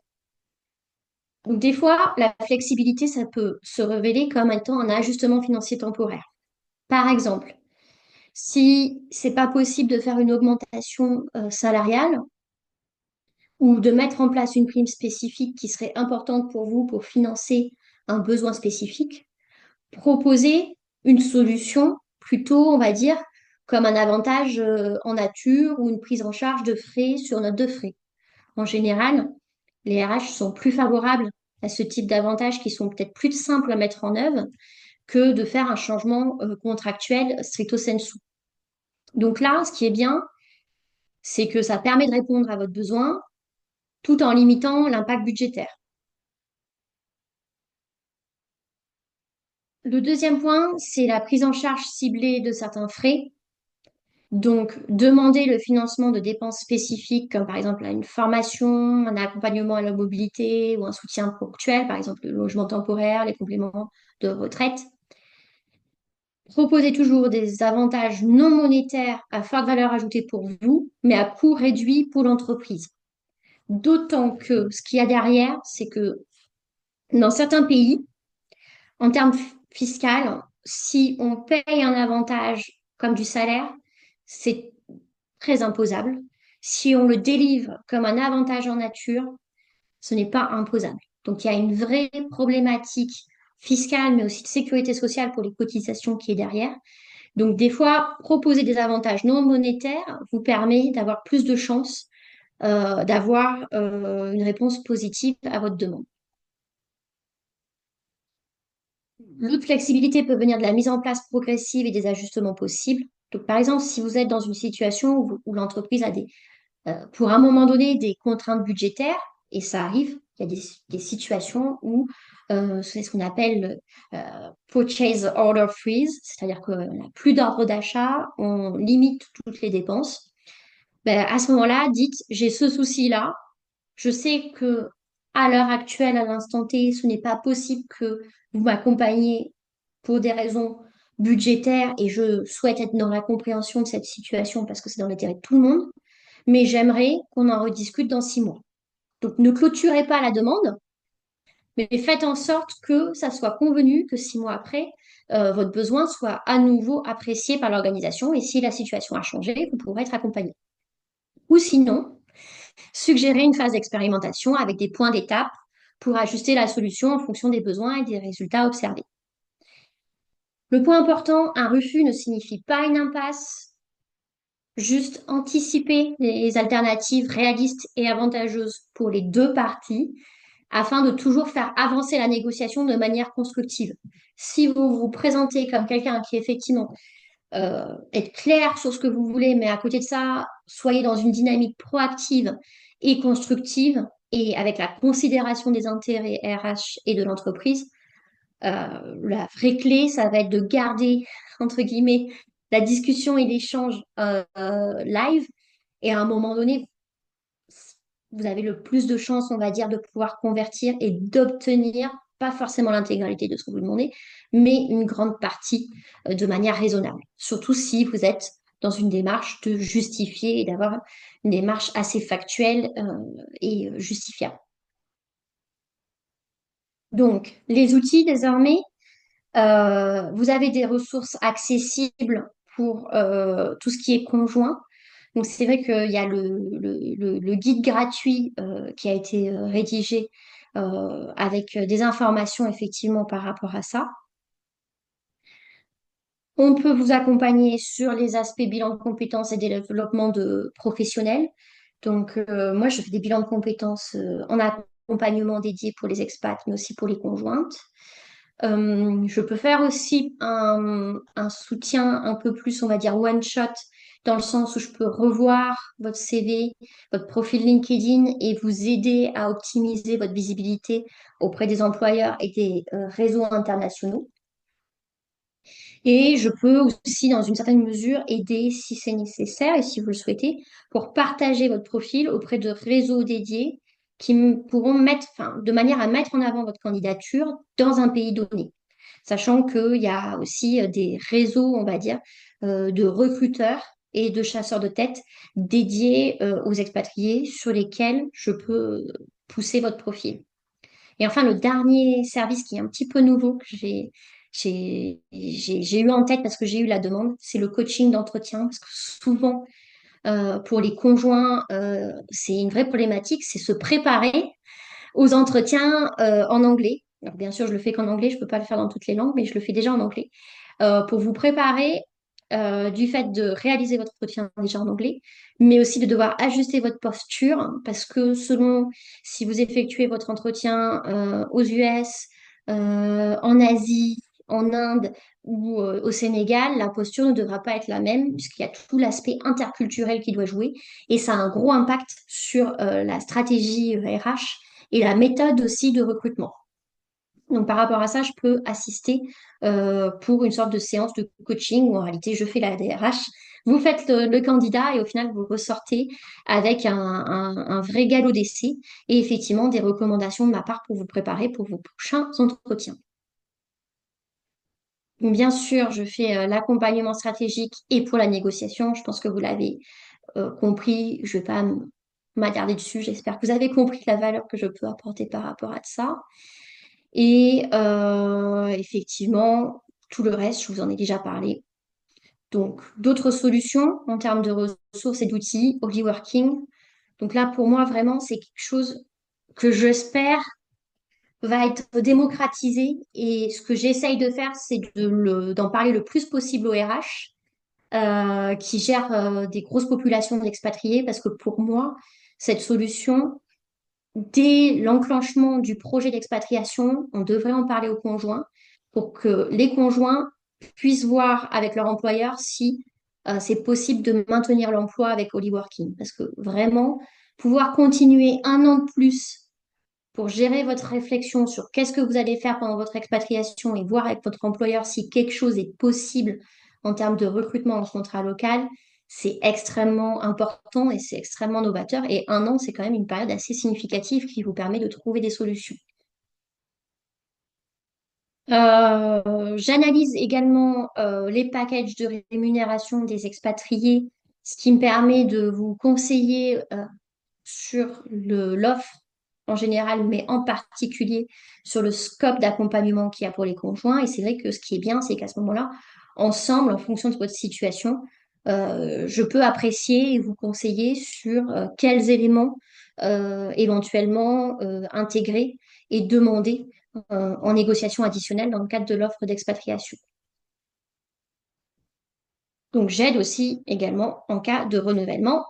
S1: Donc, des fois, la flexibilité, ça peut se révéler comme étant un ajustement financier temporaire. Par exemple, si c'est pas possible de faire une augmentation salariale ou de mettre en place une prime spécifique qui serait importante pour vous pour financer un besoin spécifique, proposer une solution plutôt, on va dire, comme un avantage en nature ou une prise en charge de frais sur note de frais. En général, les RH sont plus favorables à ce type d'avantages qui sont peut-être plus simples à mettre en œuvre que de faire un changement contractuel stricto sensu. Donc là, ce qui est bien, c'est que ça permet de répondre à votre besoin tout en limitant l'impact budgétaire. Le deuxième point, c'est la prise en charge ciblée de certains frais. Donc, demander le financement de dépenses spécifiques, comme par exemple une formation, un accompagnement à la mobilité ou un soutien ponctuel, par exemple le logement temporaire, les compléments de retraite. Proposer toujours des avantages non monétaires à forte valeur ajoutée pour vous, mais à coût réduit pour l'entreprise. D'autant que ce qu'il y a derrière, c'est que dans certains pays, en termes fiscal, si on paye un avantage comme du salaire, c'est très imposable. Si on le délivre comme un avantage en nature, ce n'est pas imposable. Donc il y a une vraie problématique fiscale, mais aussi de sécurité sociale pour les cotisations qui est derrière. Donc des fois, proposer des avantages non monétaires vous permet d'avoir plus de chances d'avoir une réponse positive à votre demande. L'autre flexibilité peut venir de la mise en place progressive et des ajustements possibles. Donc, par exemple, si vous êtes dans une situation où l'entreprise a pour un moment donné des contraintes budgétaires, et ça arrive, il y a des situations où c'est ce qu'on appelle purchase order freeze, c'est-à-dire qu'on n'a plus d'ordre d'achat, on limite toutes les dépenses. Ben, à ce moment-là, dites, j'ai ce souci-là, je sais que à l'heure actuelle, à l'instant T, ce n'est pas possible que vous m'accompagniez pour des raisons budgétaires et je souhaite être dans la compréhension de cette situation parce que c'est dans l'intérêt de tout le monde, mais j'aimerais qu'on en rediscute dans 6 mois. Donc ne clôturez pas la demande, mais faites en sorte que ça soit convenu que 6 mois après, votre besoin soit à nouveau apprécié par l'organisation et si la situation a changé, vous pourrez être accompagné. Ou sinon, suggérer une phase d'expérimentation avec des points d'étape pour ajuster la solution en fonction des besoins et des résultats observés. Le point important, un refus ne signifie pas une impasse, juste anticiper les alternatives réalistes et avantageuses pour les deux parties afin de toujours faire avancer la négociation de manière constructive. Si vous vous présentez comme quelqu'un qui effectivement est clair sur ce que vous voulez, mais à côté de ça, soyez dans une dynamique proactive et constructive et avec la considération des intérêts RH et de l'entreprise, la vraie clé, ça va être de garder, entre guillemets, la discussion et l'échange live. Et à un moment donné, vous avez le plus de chances, on va dire, de pouvoir convertir et d'obtenir, pas forcément l'intégralité de ce que vous demandez, mais une grande partie de manière raisonnable. Surtout si vous êtes dans une démarche de justifier et d'avoir une démarche assez factuelle et justifiable. Donc, les outils désormais, vous avez des ressources accessibles pour tout ce qui est conjoint. Donc, c'est vrai qu'il y a le guide gratuit qui a été rédigé avec des informations effectivement par rapport à ça. On peut vous accompagner sur les aspects bilan de compétences et développement de professionnels. Donc, moi, je fais des bilans de compétences en accompagnement dédié pour les expats, mais aussi pour les conjointes. Je peux faire aussi un soutien un peu plus, on va dire, one shot, dans le sens où je peux revoir votre CV, votre profil LinkedIn et vous aider à optimiser votre visibilité auprès des employeurs et des réseaux internationaux. Et je peux aussi, dans une certaine mesure, aider, si c'est nécessaire et si vous le souhaitez, pour partager votre profil auprès de réseaux dédiés qui pourront mettre, enfin, de manière à mettre en avant votre candidature dans un pays donné. Sachant qu'il y a aussi des réseaux, on va dire, de recruteurs et de chasseurs de tête dédiés aux expatriés sur lesquels je peux pousser votre profil. Et enfin, le dernier service qui est un petit peu nouveau que j'ai eu en tête parce que j'ai eu la demande, c'est le coaching d'entretien. Parce que souvent, pour les conjoints, c'est une vraie problématique, c'est se préparer aux entretiens en anglais. Alors, bien sûr, je le fais qu'en anglais, je ne peux pas le faire dans toutes les langues, mais je le fais déjà en anglais. Pour vous préparer du fait de réaliser votre entretien déjà en anglais, mais aussi de devoir ajuster votre posture, parce que selon si vous effectuez votre entretien aux US, en Asie, en Inde ou au Sénégal, la posture ne devra pas être la même, puisqu'il y a tout l'aspect interculturel qui doit jouer, et ça a un gros impact sur la stratégie RH et la méthode aussi de recrutement. Donc par rapport à ça, je peux assister pour une sorte de séance de coaching où en réalité je fais la DRH Vous faites le candidat et au final, vous ressortez avec un vrai galop d'essai et effectivement des recommandations de ma part pour vous préparer pour vos prochains entretiens. Donc, bien sûr, je fais l'accompagnement stratégique et pour la négociation. Je pense que vous l'avez compris. Je ne vais pas m'attarder dessus. J'espère que vous avez compris la valeur que je peux apporter par rapport à ça. Et effectivement, tout le reste, je vous en ai déjà parlé. Donc, d'autres solutions en termes de ressources et d'outils, Working. Donc là, pour moi, vraiment, c'est quelque chose que j'espère va être démocratisé. Et ce que j'essaye de faire, c'est d'en parler le plus possible au RH, qui gère des grosses populations d'expatriés, parce que pour moi, cette solution, dès l'enclenchement du projet d'expatriation, on devrait en parler aux conjoints pour que les conjoints puissent voir avec leur employeur si c'est possible de maintenir l'emploi avec Working. Parce que vraiment, pouvoir continuer un an de plus pour gérer votre réflexion sur qu'est-ce que vous allez faire pendant votre expatriation et voir avec votre employeur si quelque chose est possible en termes de recrutement en contrat local, c'est extrêmement important et c'est extrêmement novateur. Et un an, c'est quand même une période assez significative qui vous permet de trouver des solutions. J'analyse également les packages de rémunération des expatriés, ce qui me permet de vous conseiller sur l'offre en général, mais en particulier sur le scope d'accompagnement qu'il y a pour les conjoints. Et c'est vrai que ce qui est bien, c'est qu'à ce moment-là, ensemble, en fonction de votre situation, je peux apprécier et vous conseiller sur quels éléments éventuellement intégrer et demander en négociation additionnelle dans le cadre de l'offre d'expatriation. Donc j'aide aussi également en cas de renouvellement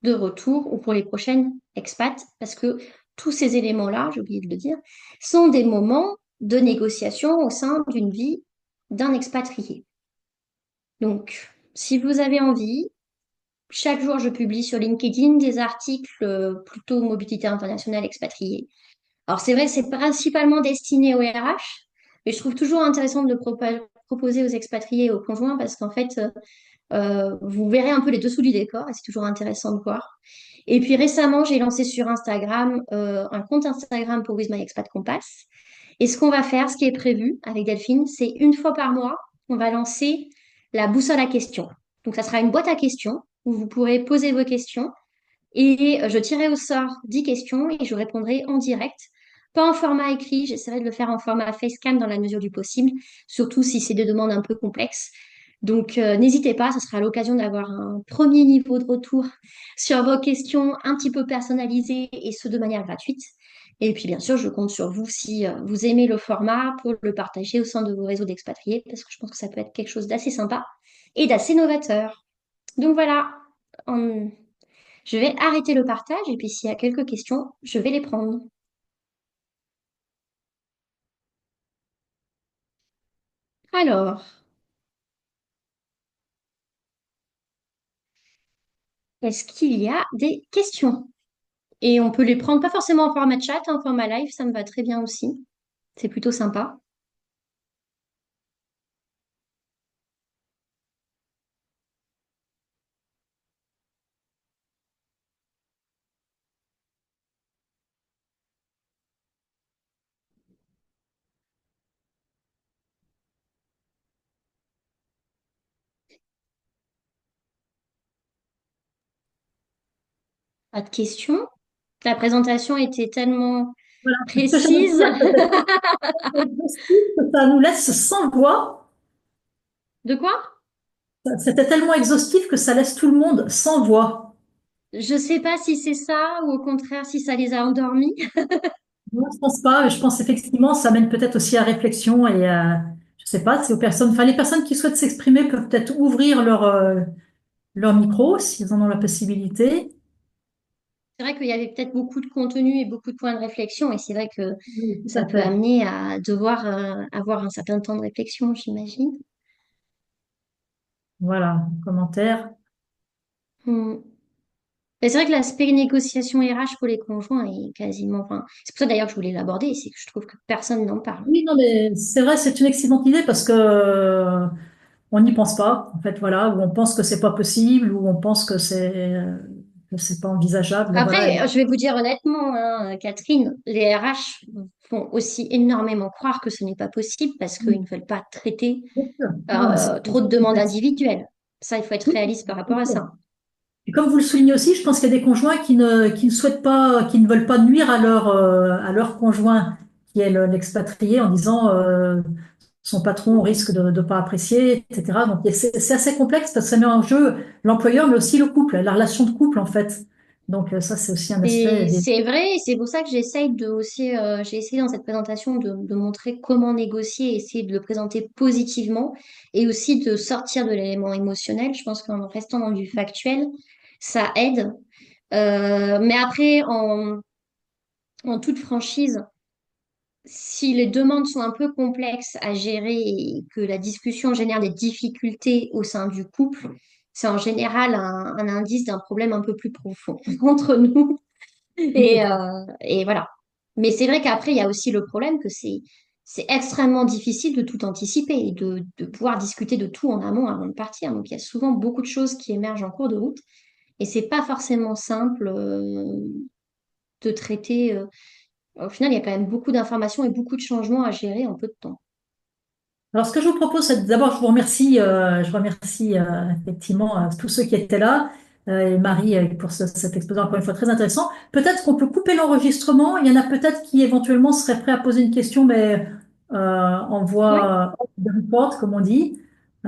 S1: de retour ou pour les prochaines expats, parce que tous ces éléments-là, j'ai oublié de le dire, sont des moments de négociation au sein d'une vie d'un expatrié. Donc, si vous avez envie, chaque jour, je publie sur LinkedIn des articles plutôt mobilité internationale expatriée. Alors, c'est vrai, c'est principalement destiné aux RH, mais je trouve toujours intéressant de le proposer aux expatriés et aux conjoints parce qu'en fait, vous verrez un peu les dessous du décor et c'est toujours intéressant de voir. Et puis récemment, j'ai lancé sur Instagram un compte Instagram pour With My Expat Compass. Et ce qu'on va faire, ce qui est prévu avec Delphine, c'est une fois par mois, on va lancer la boussole à questions. Donc ça sera une boîte à questions où vous pourrez poser vos questions et je tirerai au sort 10 questions et je répondrai en direct. Pas en format écrit, j'essaierai de le faire en format facecam dans la mesure du possible, surtout si c'est des demandes un peu complexes. Donc, n'hésitez pas, ce sera l'occasion d'avoir un premier niveau de retour sur vos questions un petit peu personnalisées et ce de manière gratuite. Et puis, bien sûr, je compte sur vous si vous aimez le format pour le partager au sein de vos réseaux d'expatriés parce que je pense que ça peut être quelque chose d'assez sympa et d'assez novateur. Donc voilà, je vais arrêter le partage et puis s'il y a quelques questions, je vais les prendre. Alors, est-ce qu'il y a des questions? Et on peut les prendre pas forcément en format chat, en format live, ça me va très bien aussi. C'est plutôt sympa. Pas de questions? La présentation était tellement
S3: Voilà. Ce que j'allais
S1: précise.
S3: dire, c'était exhaustif que ça nous laisse sans voix.
S1: De quoi?
S3: C'était tellement exhaustif que ça laisse tout le monde sans voix.
S1: Je sais pas si c'est ça ou au contraire si ça les a endormis.
S3: Moi, je pense pas. Je pense effectivement, ça mène peut-être aussi à réflexion et je sais pas, c'est aux personnes, enfin, les personnes qui souhaitent s'exprimer peuvent peut-être ouvrir leur micro s'ils en ont la possibilité.
S1: C'est vrai qu'il y avait peut-être beaucoup de contenu et beaucoup de points de réflexion et c'est vrai que
S3: Oui, tout
S1: ça
S3: à
S1: peut
S3: fait.
S1: amener à devoir avoir un certain temps de réflexion, j'imagine.
S3: Voilà, commentaire.
S1: Hmm. Mais c'est vrai que l'aspect négociation RH pour les conjoints est quasiment. Enfin, c'est pour ça d'ailleurs que je voulais l'aborder, c'est que je trouve que personne n'en parle.
S3: Oui, non, mais c'est vrai, c'est une excellente idée parce que on n'y pense pas, en fait, voilà, ou on pense que c'est pas possible, ou on pense que c'est pas envisageable, et voilà.
S1: Après, je vais vous dire honnêtement, hein, Catherine, les RH font aussi énormément croire que ce n'est pas possible parce qu'ils ne veulent pas traiter
S3: Bien sûr. Non, mais
S1: trop de
S3: c'est
S1: demandes
S3: complexe.
S1: individuelles. Ça, il faut être
S3: Oui,
S1: réaliste par
S3: bien
S1: rapport à
S3: sûr.
S1: ça.
S3: Et comme vous le soulignez aussi, je pense qu'il y a des conjoints qui ne souhaitent pas, qui ne veulent pas nuire à leur conjoint qui est l'expatrié en disant son patron risque de ne pas apprécier, etc. Donc c'est assez complexe parce que ça met en jeu l'employeur, mais aussi le couple, la relation de couple en fait. Donc ça, c'est aussi un aspect
S1: Et
S3: des...
S1: c'est vrai, et c'est pour ça que j'essaye de aussi, j'ai essayé dans cette présentation de montrer comment négocier, essayer de le présenter positivement et aussi de sortir de l'élément émotionnel. Je pense qu'en restant dans du factuel, ça aide. Mais après, en toute franchise, si les demandes sont un peu complexes à gérer et que la discussion génère des difficultés au sein du couple, c'est en général un indice d'un problème un peu plus profond entre nous. Et voilà. Mais c'est vrai qu'après, il y a aussi le problème que c'est extrêmement difficile de tout anticiper et de pouvoir discuter de tout en amont avant de partir. Donc, il y a souvent beaucoup de choses qui émergent en cours de route et c'est pas forcément simple de traiter. Au final, il y a quand même beaucoup d'informations et beaucoup de changements à gérer en peu de temps.
S3: Alors, ce que je vous propose, c'est d'abord, je remercie effectivement tous ceux qui étaient là et Marie pour cet exposé encore une fois très intéressant. Peut-être qu'on peut couper l'enregistrement. Il y en a peut-être qui éventuellement seraient prêts à poser une question, mais en
S1: Oui,
S3: voie de report, comme on dit.